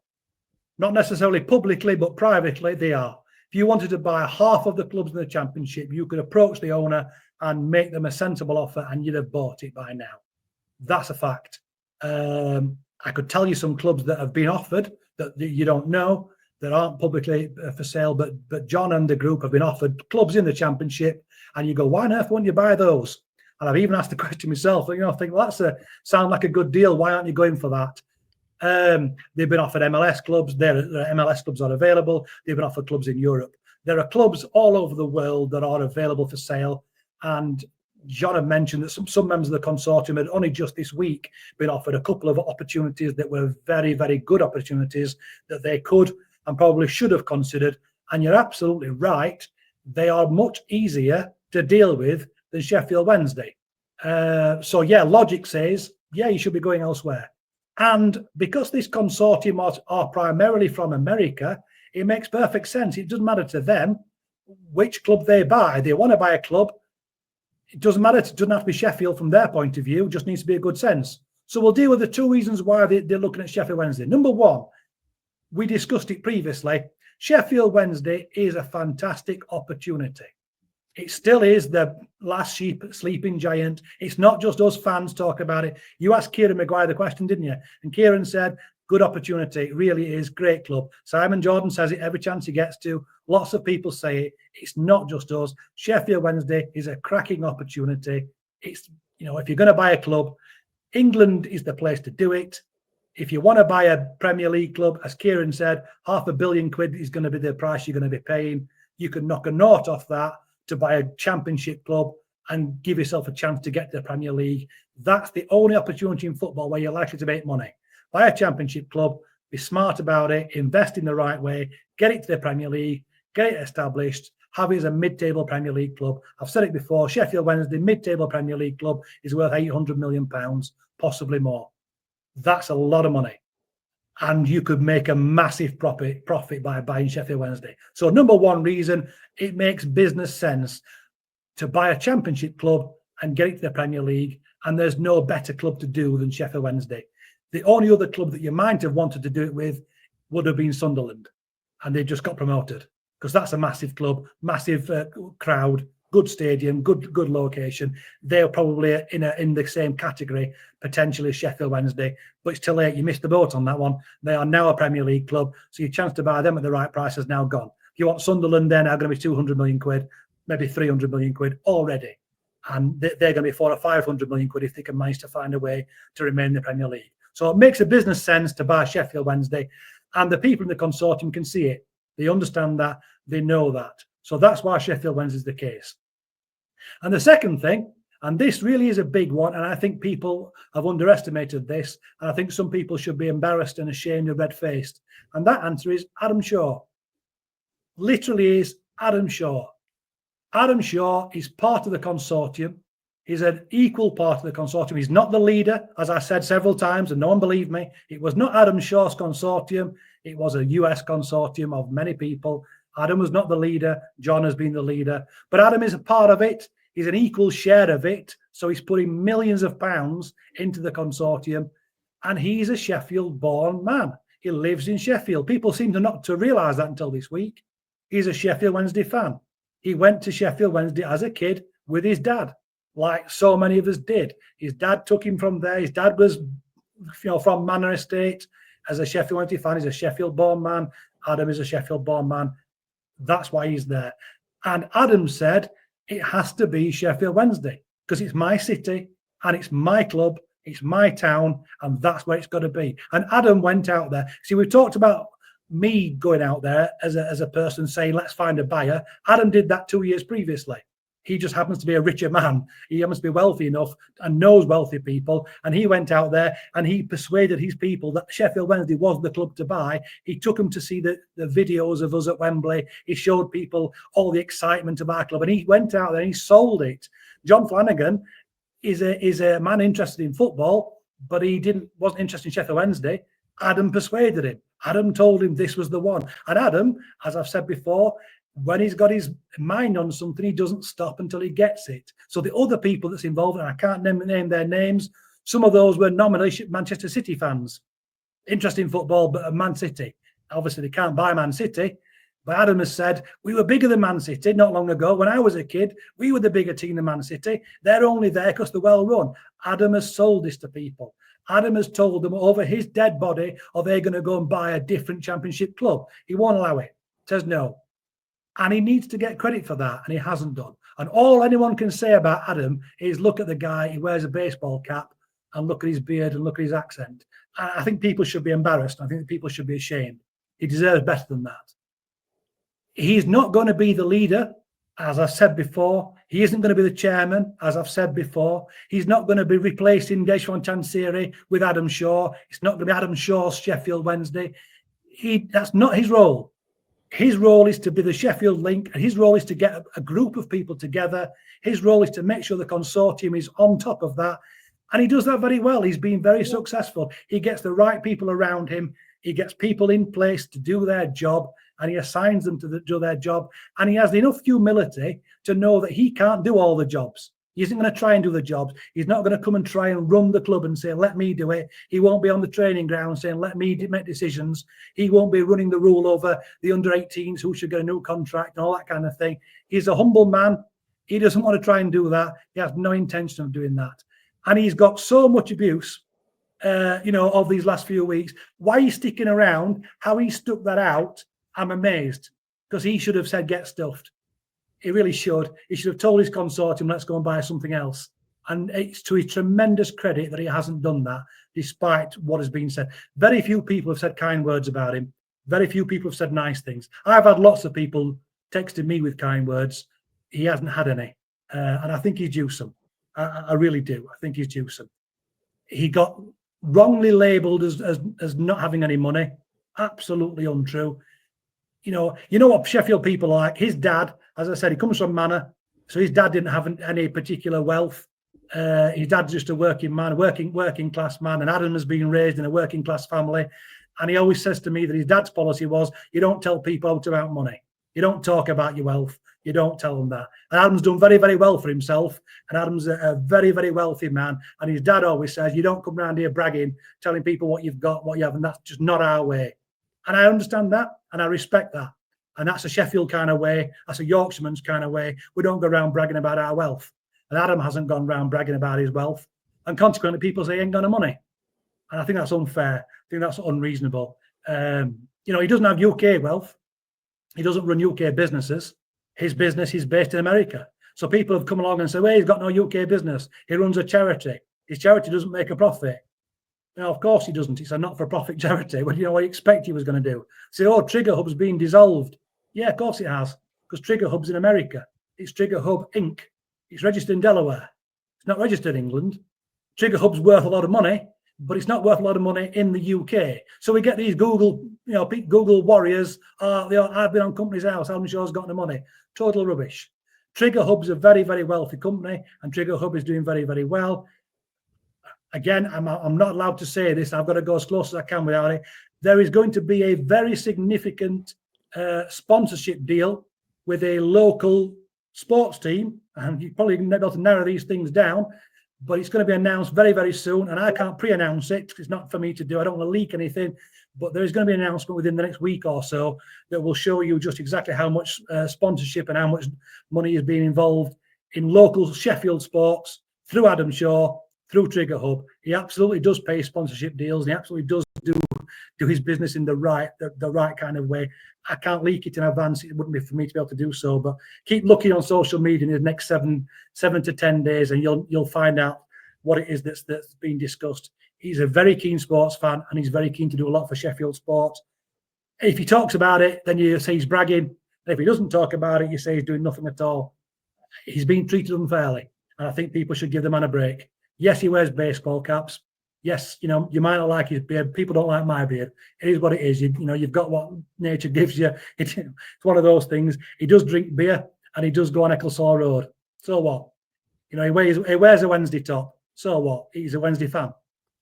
D: Not necessarily publicly, but privately they are. If you wanted to buy half of the clubs in the championship, you could approach the owner and make them a sensible offer, and you'd have bought it by now. That's a fact. I could tell you some clubs that have been offered that you don't know, that aren't publicly for sale, but John and the group have been offered clubs in the championship, and you go, why on earth wouldn't you buy those? And I've even asked the question myself. I think, well, sound like a good deal. Why aren't you going for that? They've been offered MLS clubs. Their MLS clubs are available. They've been offered clubs in Europe. There are clubs all over the world that are available for sale. And John had mentioned that some members of the consortium had only just this week been offered a couple of opportunities that were very, very good opportunities that they could and probably should have considered. And you're absolutely right. They are much easier to deal with than Sheffield Wednesday. So, yeah, logic says, yeah, you should be going elsewhere. And because this consortium are primarily from America, it makes perfect sense. It doesn't matter to them which club they buy. They want to buy a club. It doesn't matter. It doesn't have to be Sheffield from their point of view. It just needs to be a good sense. So we'll deal with the two reasons why they're looking at Sheffield Wednesday. Number one, we discussed it previously. Sheffield Wednesday is a fantastic opportunity. It still is the last sleeping giant. It's not just us fans talk about it. You asked Kieran Maguire the question, didn't you? And Kieran said, good opportunity. It really is. Great club. Simon Jordan says it every chance he gets to. Lots of people say it. It's not just us. Sheffield Wednesday is a cracking opportunity. It's, if you're going to buy a club, England is the place to do it. If you want to buy a Premier League club, as Kieran said, £500 million is going to be the price you're going to be paying. You can knock a nought off that to buy a championship club and give yourself a chance to get to the Premier League. That's the only opportunity in football where you're likely to make money. Buy a championship club, be smart about it, invest in the right way, get it to the Premier League, get it established, have it as a mid-table Premier League club. I've said it before, Sheffield Wednesday, mid-table Premier League club, is worth £800 million, possibly more. That's a lot of money. And you could make a massive profit by buying Sheffield Wednesday. So number one reason, it makes business sense to buy a championship club and get it to the Premier League. And there's no better club to do than Sheffield Wednesday. The only other club that you might have wanted to do it with would have been Sunderland. And they just got promoted because that's a massive club, massive crowd, good stadium, good location. They're probably in the same category potentially as Sheffield Wednesday, but it's too late. You missed the boat on that one. They are now a Premier League club, so your chance to buy them at the right price is now gone. If you want Sunderland, they're now going to be 200 million quid, maybe 300 million quid already, and they're going to be 400 or 500 million quid if they can manage to find a way to remain in the Premier League. So it makes a business sense to buy Sheffield Wednesday, and the people in the consortium can see it. They understand that. They know that. So that's why Sheffield Wednesday is the case. And the second thing, and this really is a big one, and I think people have underestimated this, and I think some people should be embarrassed and ashamed and red-faced. And that answer is Adam Shaw. Literally is Adam Shaw. Adam Shaw is part of the consortium. He's an equal part of the consortium. He's not the leader, as I said several times, and no one believed me. It was not Adam Shaw's consortium. It was a US consortium of many people. Adam was not the leader. John has been the leader. But Adam is a part of it. He's an equal share of it. So he's putting millions of pounds into the consortium. And he's a Sheffield-born man. He lives in Sheffield. People seem to not to realise that until this week. He's a Sheffield Wednesday fan. He went to Sheffield Wednesday as a kid with his dad, like so many of us did. His dad took him from there. His dad was, from Manor Estate. As a Sheffield Wednesday fan, he's a Sheffield-born man. Adam is a Sheffield-born man. That's why he's there. And Adam said it has to be Sheffield Wednesday because it's my city and it's my club, it's my town, and that's where it's got to be. And Adam went out there. See, we talked about me going out there as a person saying, let's find a buyer. Adam did that 2 years previously. He just happens to be a richer man. He happens to be wealthy enough and knows wealthy people. And he went out there and he persuaded his people that Sheffield Wednesday was the club to buy. He took them to see the videos of us at Wembley. He showed people all the excitement of our club. And he went out there and he sold it. John Flanigan is a man interested in football, but he wasn't interested in Sheffield Wednesday. Adam persuaded him. Adam told him this was the one. And Adam, as I've said before, when he's got his mind on something, he doesn't stop until he gets it. So the other people that's involved, and I can't name their names, some of those were nominally Manchester City fans, interested in football, but Man City. Obviously, they can't buy Man City. But Adam has said, we were bigger than Man City not long ago. When I was a kid, we were the bigger team than Man City. They're only there because they're well run. Adam has sold this to people. Adam has told them over his dead body, are they going to go and buy a different championship club? He won't allow it. Says no. And he needs to get credit for that, and he hasn't done. And all anyone can say about Adam is look at the guy, he wears a baseball cap, and look at his beard and look at his accent. I think people should be embarrassed. I think people should be ashamed. He deserves better than that. He's not going to be the leader, as I've said before. He isn't going to be the chairman, as I've said before. He's not going to be replacing Deshwan Chansiri with Adam Shaw. It's not going to be Adam Shaw's Sheffield Wednesday. That's not his role. His role is to be the Sheffield link, and his role is to get a group of people together. His role is to make sure the consortium is on top of that. And he does that very well. He's been very successful. He gets the right people around him. He gets people in place to do their job, and he assigns them to do their job. And he has enough humility to know that he can't do all the jobs. He isn't going to try and do the jobs. He's not going to come and try and run the club and say, let me do it. He won't be on the training ground saying, let me make decisions. He won't be running the rule over the under-18s who should get a new contract and all that kind of thing. He's a humble man. He doesn't want to try and do that. He has no intention of doing that. And he's got so much abuse, of these last few weeks. Why he's sticking around, how he stuck that out, I'm amazed. Because he should have said, get stuffed. He really should. He should have told his consortium, let's go and buy something else. And it's to his tremendous credit that he hasn't done that, despite what has been said. Very few people have said kind words about him. Very few people have said nice things. I've had lots of people texting me with kind words. He hasn't had any. And I think he's due some. I really do. I think he's due some. He got wrongly labelled as not having any money. Absolutely untrue. You know what Sheffield people are like. His dad, as I said, he comes from Manor, so his dad didn't have any particular wealth. His dad's just a working man, working class man, and Adam has been raised in a working class family. And he always says to me that his dad's policy was, you don't tell people about money. You don't talk about your wealth. You don't tell them that. And Adam's done very, very well for himself. And Adam's a very, very wealthy man. And his dad always says, you don't come around here bragging, telling people what you've got, what you have. And that's just not our way. And I understand that. And I respect that. And that's a Sheffield kind of way. That's a Yorkshireman's kind of way. We don't go around bragging about our wealth. And Adam hasn't gone around bragging about his wealth. And consequently, people say he ain't got no money. And I think that's unfair. I think that's unreasonable. You know, he doesn't have UK wealth. He doesn't run UK businesses. His business is based in America. So people have come along and said, well, he's got no UK business. He runs a charity. His charity doesn't make a profit. You know, of course he doesn't. It's a not-for-profit charity. Well, you know what you expect he was going to do? Say, oh, Trigger Hub's been dissolved. Yeah, of course it has, because Trigger Hub's in America. It's Trigger Hub Inc. It's registered in Delaware. It's not registered in England. Trigger Hub's worth a lot of money, but it's not worth a lot of money in the UK. So we get these Google warriors. I've been on company's house. Alan Shaw's got no money. Total rubbish. Trigger Hub's a very, very wealthy company, and Trigger Hub is doing very, very well. Again, I'm not allowed to say this. I've got to go as close as I can without it. There is going to be a very significant sponsorship deal with a local sports team, and you probably be able to narrow these things down, but it's going to be announced very, very soon, and I can't pre-announce it. It's not for me to do. I don't want to leak anything, but there is going to be an announcement within the next week or so that will show you just exactly how much sponsorship and how much money is being involved in local Sheffield sports through Adam Shaw, through Trigger Hub. He absolutely does pay sponsorship deals. He absolutely does do his business in the right kind of way. I can't leak it in advance. It wouldn't be for me to be able to do so. But keep looking on social media in the next seven to 10 days, and you'll find out what it is that's being discussed. He's a very keen sports fan, and he's very keen to do a lot for Sheffield sports. If he talks about it, then you say he's bragging. And if he doesn't talk about it, you say he's doing nothing at all. He's being treated unfairly, and I think people should give the man a break. Yes, he wears baseball caps. Yes, you know, you might not like his beard. People don't like my beard. It is what it is. You know, you've got what nature gives you. It's one of those things. He does drink beer, and he does go on Ecclesall Road. So what? You know, he wears a Wednesday top. So what? He's a Wednesday fan.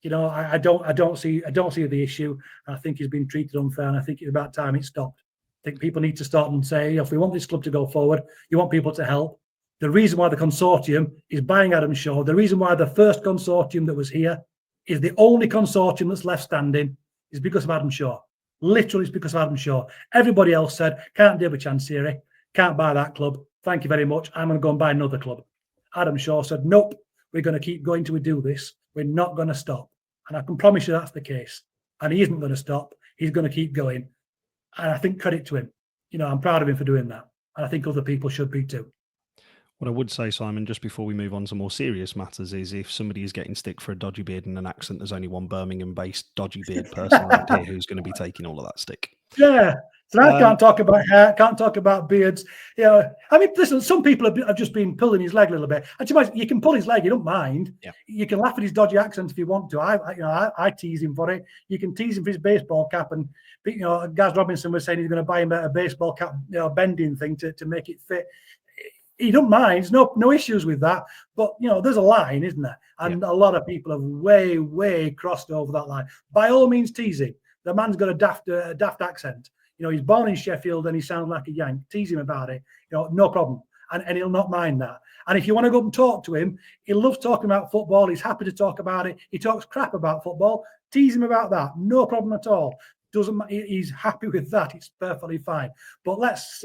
D: You know, I don't see the issue. I think he's been treated unfair, and I think it's about time it stopped. I think people need to start and say, if we want this club to go forward, you want people to help. The reason why the consortium is buying Adam Shaw, the reason why the first consortium that was here is the only consortium that's left standing, is because of Adam Shaw. Literally, it's because of Adam Shaw. Everybody else said, can't deal with Chancery, can't buy that club. Thank you very much. I'm going to go and buy another club. Adam Shaw said, nope, we're going to keep going till we do this. We're not going to stop. And I can promise you that's the case. And he isn't going to stop. He's going to keep going. And I think credit to him. You know, I'm proud of him for doing that. And I think other people should be too.
C: What I would say, Simon, just before we move on to more serious matters, is if somebody is getting stick for a dodgy beard and an accent, there's only one Birmingham-based dodgy beard person around here who's going to be taking all of that stick.
D: Yeah. So I can't talk about hair, can't talk about beards. You know, I mean, listen, some people have just been pulling his leg a little bit. And you can pull his leg, you don't mind. Yeah. You can laugh at his dodgy accent if you want to. I tease him for it. You can tease him for his baseball cap, and you know, Gaz Robinson was saying he's going to buy him a baseball cap, you know, bending thing to make it fit. He don't mind. There's no issues with that. But, you know, there's a line, isn't there? And a lot of people have way crossed over that line. By all means, tease him. The man's got a daft accent. You know, he's born in Sheffield and he sounds like a Yank. Tease him about it. You know, no problem. And he'll not mind that. And if you want to go up and talk to him, he loves talking about football. He's happy to talk about it. He talks crap about football. Tease him about that. No problem at all. He's happy with that. It's perfectly fine. But let's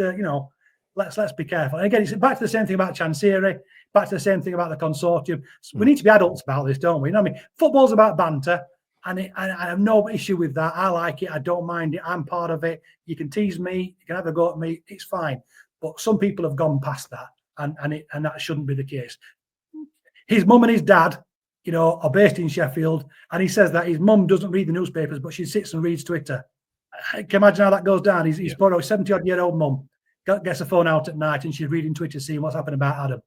D: be careful. And again, it's back to the same thing about Chancery, back to the same thing about the consortium. We need to be adults about this, don't we? You know what I mean? Football's about banter, and I have no issue with that. I like it. I don't mind it. I'm part of it. You can tease me. You can have a go at me. It's fine. But some people have gone past that, and that shouldn't be the case. His mum and his dad, you know, are based in Sheffield, and he says that his mum doesn't read the newspapers, but she sits and reads Twitter. Can you imagine how that goes down? He's got a 70-odd-year-old mum. Gets a phone out at night and she's reading Twitter, seeing what's happened about Adam.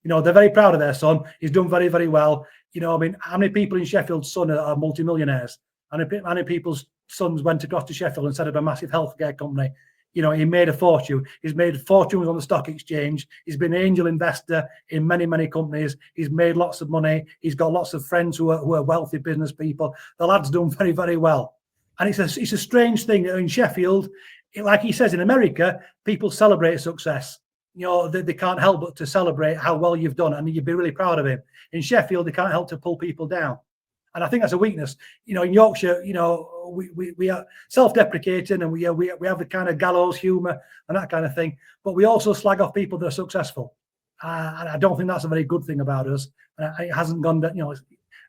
D: You know, they're very proud of their son. He's done very, very well. You know, I mean, how many people in Sheffield's son are multimillionaires? How many people's sons went across to Sheffield and set up a massive healthcare company? he made a fortune. He's made fortunes on the stock exchange. He's been an angel investor in many, many companies. He's made lots of money. He's got lots of friends who are wealthy business people. The lad's done very, very well. And it's a strange thing in Sheffield, like he says, in America, people celebrate success. They can't help but to celebrate how well you've done, and you'd be really proud of him. In Sheffield, they can't help to pull people down. And I think that's a weakness. In Yorkshire, we are self-deprecating, and we have the kind of gallows humour and that kind of thing. But we also slag off people that are successful, and I don't think that's a very good thing about us. It hasn't gone.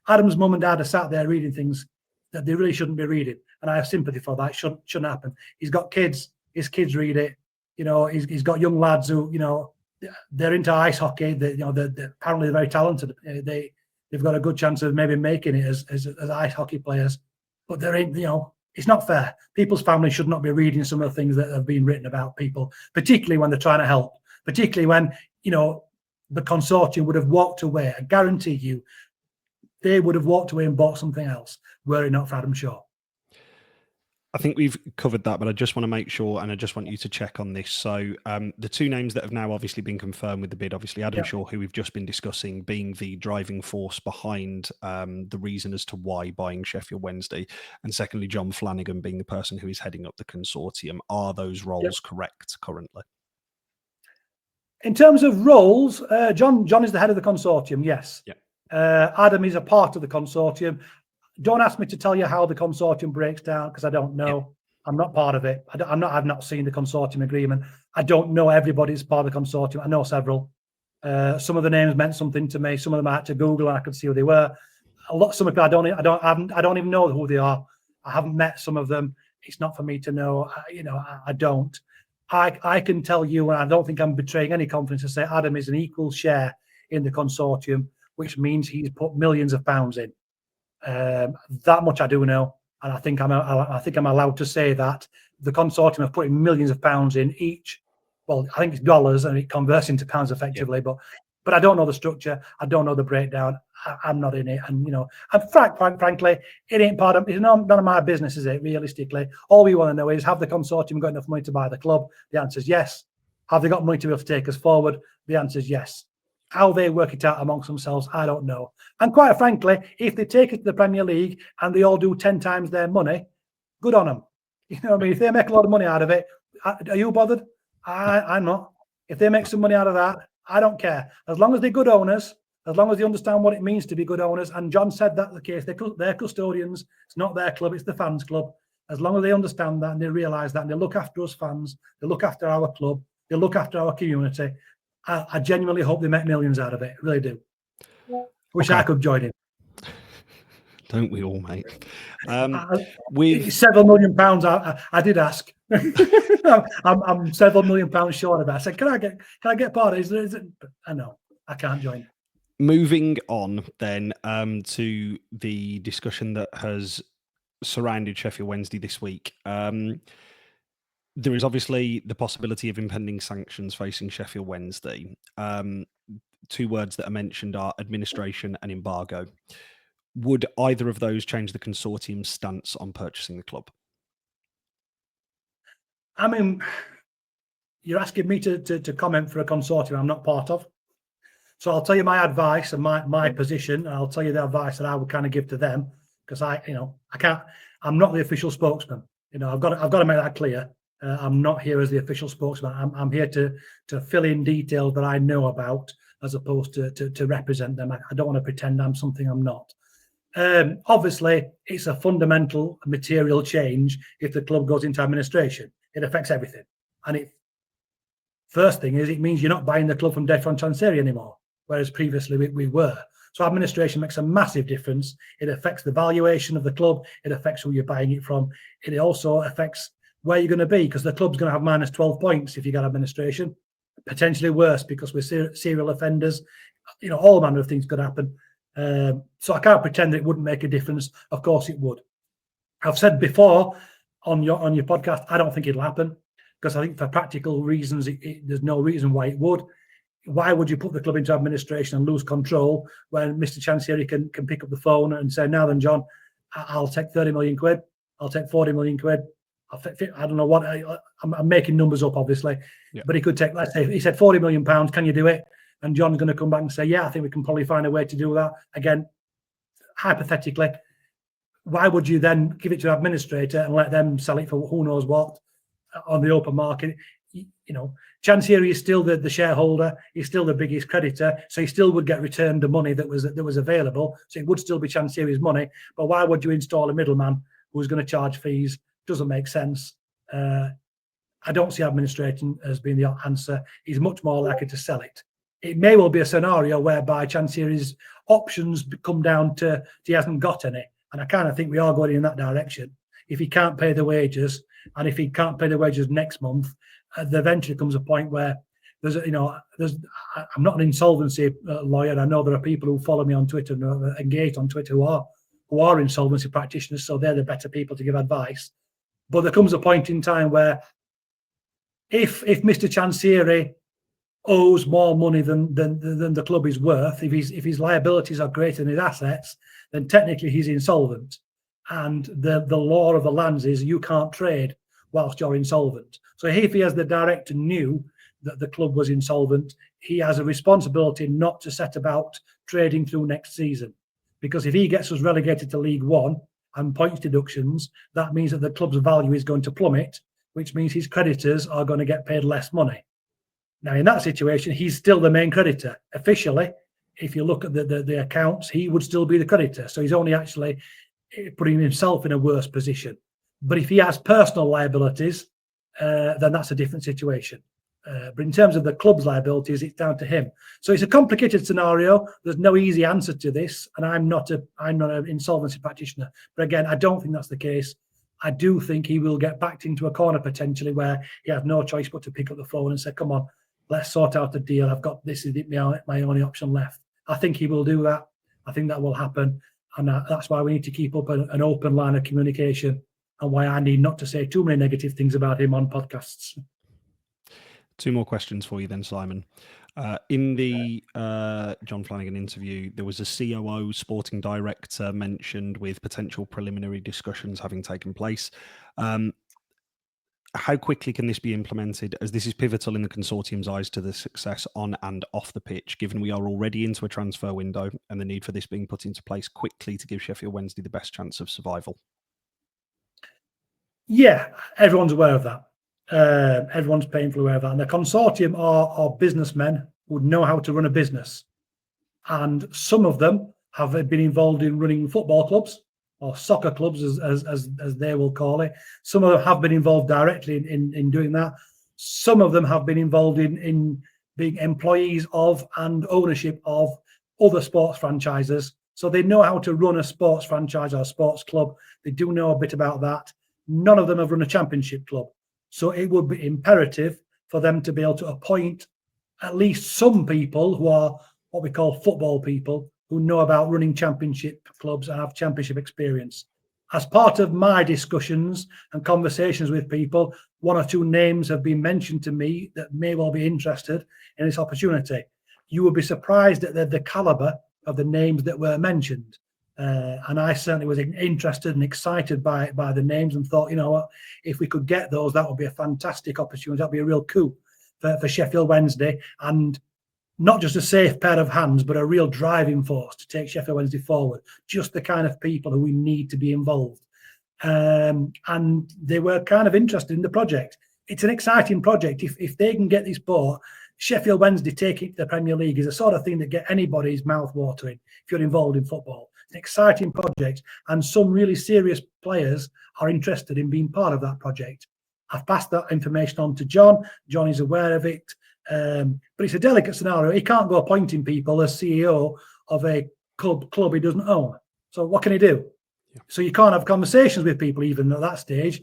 D: Adam's mum and dad are sat there reading things that they really shouldn't be reading, and I have sympathy for that. It shouldn't happen. He's got kids. His kids read it. He's got young lads who they're into ice hockey. They're apparently very talented. They've got a good chance of maybe making it as ice hockey players, but they're in. It's not fair. People's families should not be reading some of the things that have been written about people, particularly when they're trying to help. Particularly when the consortium would have walked away. I guarantee you, they would have walked away and bought something else were it not for Adam Shaw.
C: I think we've covered that, but I just want to make sure, and I just want you to check on this. So the two names that have now obviously been confirmed with the bid, obviously Adam Shaw, who we've just been discussing, being the driving force behind the reason as to why buying Sheffield Wednesday, and secondly, John Flanigan being the person who is heading up the consortium. Are those roles correct currently?
D: In terms of roles, John is the head of the consortium, yes. Adam is a part of the consortium. Don't ask me to tell you how the consortium breaks down, because I don't know. I'm not part of it. I've not seen the consortium agreement. I don't know everybody's part of the consortium. I know several. Some of the names meant something to me. Some of them I had to Google and I could see who they were. Some of them I don't even know who they are. I haven't met some of them. It's not for me to know. I don't. I can tell you, and I don't think I'm betraying any confidence to say Adam is an equal share in the consortium, which means he's put millions of pounds in. That much I do know, and I think I'm allowed to say that the consortium have put in millions of pounds in each. Well, I think it's dollars, and it converts into pounds effectively. But I don't know the structure. I don't know the breakdown. I'm not in it, and frankly, it ain't part of. It's none of my business, is it? Realistically, all we want to know is, have the consortium got enough money to buy the club? The answer is yes. Have they got money to be able to take us forward? The answer is yes. How they work it out amongst themselves, I don't know. And quite frankly, if they take it to the Premier League and they all do 10 times their money, good on them. If they make a lot of money out of it, are you bothered? I'm not. If they make some money out of that, I don't care. As long as they're good owners, as long as they understand what it means to be good owners, and John said that's the case, they're custodians. It's not their club, it's the fans' club. As long as they understand that and they realise that and they look after us fans, they look after our club, they look after our community, I genuinely hope they make millions out of it. I really do. Wish I could join in.
C: Don't we all, mate?
D: With several £1 million, I did ask. I'm several £1 million short of that. I said, can I get part of it? I know I can't join.
C: Moving on then to the discussion that has surrounded Sheffield Wednesday this week. There is obviously the possibility of impending sanctions facing Sheffield Wednesday. Two words that are mentioned are administration and embargo. Would either of those change the consortium's stance on purchasing the club?
D: I mean, you're asking me to comment for a consortium I'm not part of. So I'll tell you my advice and my position, and I'll tell you the advice that I would kind of give to them, because I'm not the official spokesman. I've got to make that clear. I'm not here as the official spokesman. I'm here to fill in details that I know about, as opposed to represent them. I don't want to pretend I'm something I'm not. Obviously, it's a fundamental material change if the club goes into administration. It affects everything. And first thing is, it means you're not buying the club from Defron Chansiri anymore, whereas previously we were. So administration makes a massive difference. It affects the valuation of the club. It affects who you're buying it from. It also affects where you're going to be, because the club's going to have minus 12 points if you get administration. Potentially worse, because we're serial offenders. All manner of things could happen. So I can't pretend that it wouldn't make a difference. Of course it would. I've said before on your podcast, I don't think it'll happen, because I think for practical reasons, there's no reason why it would. Why would you put the club into administration and lose control when Mr. Chansiri can pick up the phone and say, now then, John, I'll take 30 million quid, I'll take 40 million quid, I don't know what, I'm making numbers up, obviously,
C: Yeah.
D: but he could take, let's say, he said £40 million, can you do it? And John's going to come back and say, yeah, I think we can probably find a way to do that. Again, hypothetically, why would you then give it to an administrator and let them sell it for who knows what on the open market? Chancery is still the shareholder, he's still the biggest creditor, so he still would get returned the money that was available. So it would still be Chancery's money. But why would you install a middleman who's going to charge fees? Doesn't make sense. I don't see administrating as being the answer. He's much more likely to sell it. It may well be a scenario whereby Chancery's options come down to he hasn't got any. And I kind of think we are going in that direction. If he can't pay the wages, and if he can't pay the wages next month, there eventually comes a point where I'm not an insolvency lawyer. I know there are people who follow me on Twitter and are engaged on Twitter who are insolvency practitioners, so they're the better people to give advice. But there comes a point in time where if Mr. Chancery owes more money than the club is worth, if his liabilities are greater than his assets, then technically he's insolvent. And the law of the lands is you can't trade whilst you're insolvent. So if he, as the director, knew that the club was insolvent, he has a responsibility not to set about trading through next season. Because if he gets us relegated to League One and points deductions, that means that the club's value is going to plummet, which means his creditors are going to get paid less money. Now, in that situation, he's still the main creditor. Officially, if you look at the accounts, he would still be the creditor. So he's only actually putting himself in a worse position. But if he has personal liabilities, then that's a different situation. But in terms of the club's liabilities, it's down to him. So it's a complicated scenario. There's no easy answer to this, and I'm not an insolvency practitioner. But again, I don't think that's the case. I do think he will get backed into a corner potentially where he has no choice but to pick up the phone and say, "Come on, let's sort out the deal. I've got this is my only option left." I think he will do that. I think that will happen, and that's why we need to keep up an open line of communication, and why I need not to say too many negative things about him on podcasts.
C: Two more questions for you then, Simon. In the John Flanigan interview, there was a COO, sporting director, mentioned with potential preliminary discussions having taken place. How quickly can this be implemented, as this is pivotal in the consortium's eyes to the success on and off the pitch, given we are already into a transfer window and the need for this being put into place quickly to give Sheffield Wednesday the best chance of survival?
D: Yeah, everyone's aware of that. Everyone's painfully aware of that. And the consortium are businessmen who know how to run a business. And some of them have been involved in running football clubs or soccer clubs, as they will call it. Some of them have been involved directly in doing that. Some of them have been involved in being employees of and ownership of other sports franchises. So they know how to run a sports franchise or a sports club. They do know a bit about that. None of them have run a championship club. So it would be imperative for them to be able to appoint at least some people who are what we call football people, who know about running championship clubs and have championship experience. As part of my discussions and conversations with people, one or two names have been mentioned to me that may well be interested in this opportunity. You would be surprised at the caliber of the names that were mentioned. And I certainly was interested and excited by the names and thought, you know what, if we could get those, that would be a fantastic opportunity. That'd be a real coup for Sheffield Wednesday, and not just a safe pair of hands, but a real driving force to take Sheffield Wednesday forward. Just the kind of people who we need to be involved. And they were kind of interested in the project. It's an exciting project. If they can get this bought, Sheffield Wednesday taking it to the Premier League is the sort of thing that get anybody's mouth watering if you're involved in football. It's an exciting project, and some really serious players are interested in being part of that project. I've passed that information on to John. John is aware of it. But it's a delicate scenario. He can't go appointing people as CEO of a club he doesn't own. So what can he do? Yeah. So you can't have conversations with people even at that stage.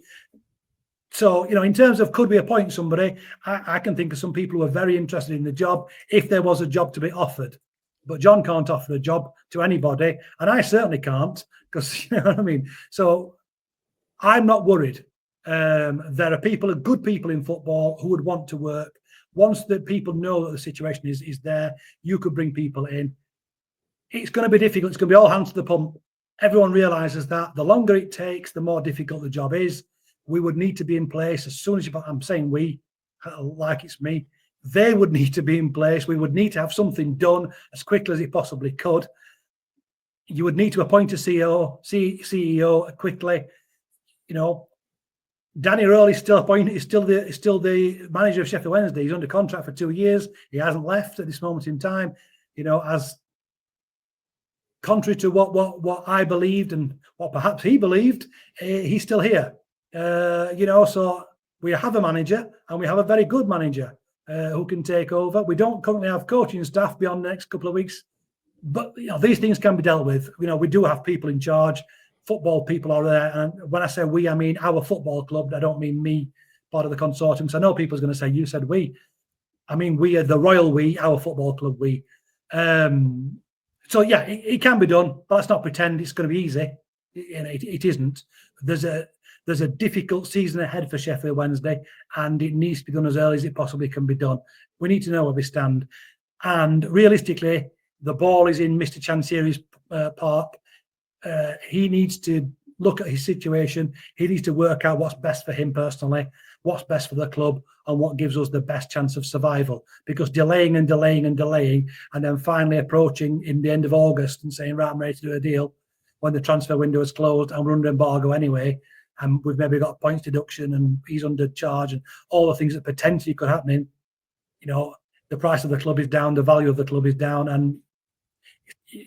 D: So, you know, in terms of could we appoint somebody, I can think of some people who are very interested in the job if there was a job to be offered. But John can't offer a job to anybody, and I certainly can't, because, you know what I mean? So I'm not worried. There are people, good people in football who would want to work. Once the people know that the situation is there, you could bring people in. It's going to be difficult. It's going to be all hands to the pump. Everyone realises that. The longer it takes, the more difficult the job is. we would need to be in place as soon as I'm saying we, like it's me. They would need to be in place. We would need to have something done as quickly as it possibly could. You would need to appoint a CEO quickly. You know, Danny Rowley is still appointed. Is still the manager of Sheffield Wednesday. He's under contract for 2 years. He hasn't left at this moment in time. You know, as contrary to what I believed and what perhaps he believed, he's still here. You know, so we have a manager, and we have a very good manager who can take over. We don't currently have coaching staff beyond the next couple of weeks, but you know, these things can be dealt with. You know, we do have people in charge. Football people are there, and when I say we, I mean our football club. I don't mean me, part of the consortium. Because I know people's going to say you said we. I mean we are the royal we, our football club we. So yeah, it can be done, but let's not pretend it's going to be easy. It isn't. There's a difficult season ahead for Sheffield Wednesday, and it needs to be done as early as it possibly can be done. We need to know where we stand, and realistically, the ball is in Mr. Chansiri's park. He needs to look at his situation. He needs to work out what's best for him personally, what's best for the club, and what gives us the best chance of survival. Because delaying and delaying and delaying, and then finally approaching in the end of August and saying, right, I'm ready to do a deal, when the transfer window is closed and we're under embargo anyway, and we've maybe got points deduction and he's under charge and all the things that potentially could happen, you know, the price of the club is down, the value of the club is down, and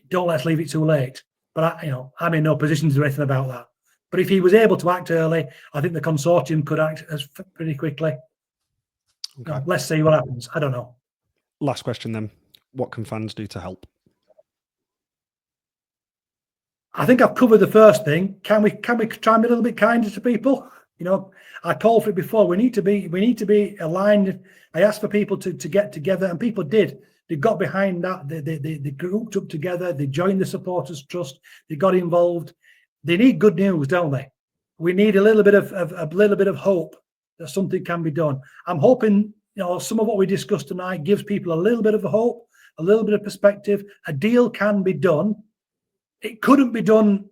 D: don't let's leave it too late. But I'm in no position to do anything about that. But if he was able to act early, I think the consortium could act pretty quickly. Okay. Let's see what happens. I don't know.
C: Last question then. What can fans do to help?
D: I think I've covered the first thing. Can we try and be a little bit kinder to people? You know, I called for it before. We need to be aligned. I asked for people to get together, and people did. They got behind that. They grouped up together. They joined the supporters trust. They got involved. They need good news, don't they? We need a little bit of hope that something can be done. I'm hoping, you know, some of what we discussed tonight gives people a little bit of hope, a little bit of perspective. A deal can be done. It couldn't be done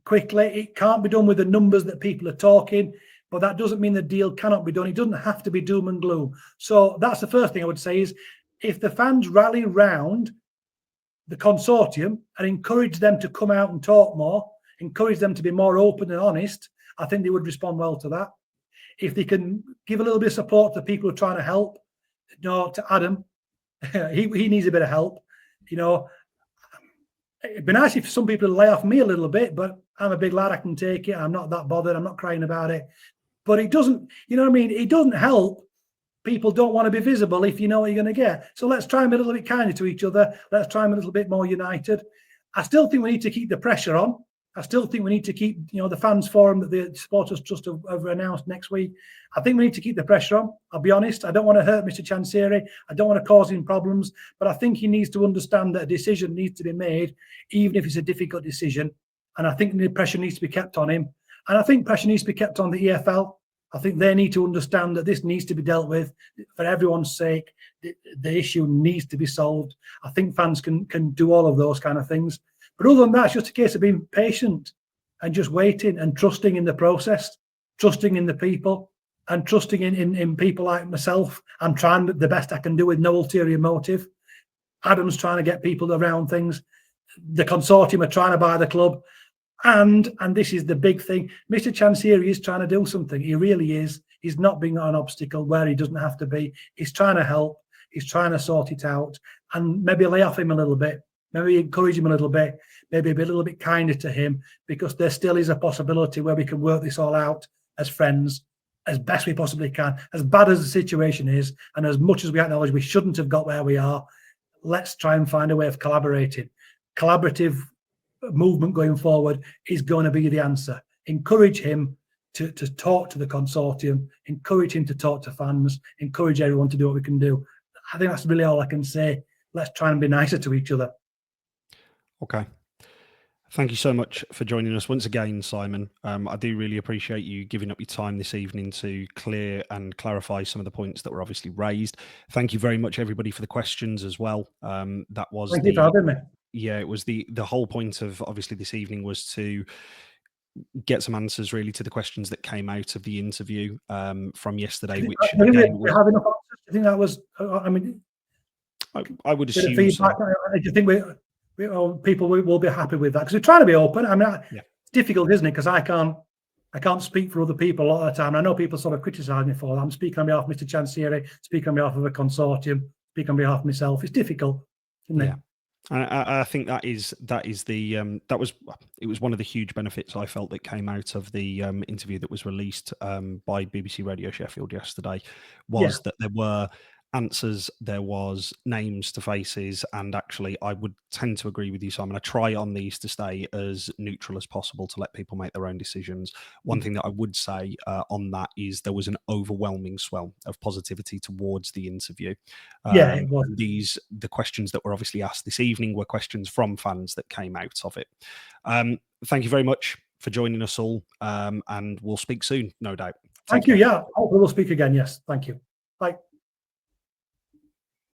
D: quickly. It can't be done with the numbers that people are talking. But that doesn't mean the deal cannot be done. It doesn't have to be doom and gloom. So that's the first thing I would say is, if the fans rally round the consortium and encourage them to come out and talk more, encourage them to be more open and honest, I think they would respond well to that. If they can give a little bit of support to the people who are trying to help, you know, to Adam, he needs a bit of help. You know, it'd be nice if some people would lay off me a little bit, but I'm a big lad, I can take it. I'm not that bothered. I'm not crying about it. But it doesn't, you know what I mean? It doesn't help. People don't want to be visible if you know what you're going to get. So let's try and be a little bit kinder to each other. Let's try and be a little bit more united. I still think we need to keep the pressure on. I still think we need to keep, you know, the fans forum that the supporters trust have announced next week. I think we need to keep the pressure on. I'll be honest. I don't want to hurt Mr. Chansiri. I don't want to cause him problems, but I think he needs to understand that a decision needs to be made, even if it's a difficult decision. And I think the pressure needs to be kept on him. And I think pressure needs to be kept on the EFL. I think they need to understand that this needs to be dealt with for everyone's sake. The issue needs to be solved. I think fans can do all of those kind of things. But other than that, it's just a case of being patient and just waiting and trusting in the process, trusting in the people, and trusting in people like myself. I'm trying the best I can do with no ulterior motive. Adam's trying to get people around things. The consortium are trying to buy the club. And this is the big thing, Mr. Chansiri is trying to do something. He really is. He's not being an obstacle where he doesn't have to be. He's trying to help. He's trying to sort it out, and maybe lay off him a little bit. Maybe encourage him a little bit. Maybe be a little bit kinder to him, because there still is a possibility where we can work this all out as friends, as best we possibly can. As bad as the situation is, and as much as we acknowledge we shouldn't have got where we are, let's try and find a way of collaborating. Collaborative movement going forward is going to be the answer. Encourage him to talk to the consortium, encourage him to talk to fans, encourage everyone to do what we can do. I think that's really all I can say. Let's try and be nicer to each other.
C: Okay. Thank you so much for joining us once again, Symon. I do really appreciate you giving up your time this evening to clear and clarify some of the points that were obviously raised. Thank you very much, everybody, for the questions as well. That was
D: Thank you for having me.
C: Yeah, it was the whole point of obviously this evening was to get some answers really to the questions that came out of the interview from yesterday, which
D: Do you
C: again
D: think we have enough answers? Do you think that was? I mean,
C: I would
D: bit of
C: assume so.
D: feedback. Do you think people will be happy with that? Because we're trying to be open. I mean, it's difficult, isn't it? Because I can't speak for other people a lot of the time. I know people sort of criticise me for that. I'm speaking on behalf of Mr. Chancery, speaking on behalf of a consortium, speaking on behalf of myself. It's difficult, isn't it?
C: I think that was one of the huge benefits I felt that came out of the interview that was released by BBC Radio Sheffield yesterday, was that there were answers, there was names to faces, and actually I would tend to agree with you, Simon. I try on these to stay as neutral as possible to let people make their own decisions. One thing that I would say on that is there was an overwhelming swell of positivity towards the interview.
D: It was.
C: The questions that were obviously asked this evening were questions from fans that came out of it. Thank you very much for joining us all, and we'll speak soon, no doubt.
D: Thank you. Yeah, hopefully we'll speak again. Yes, thank you.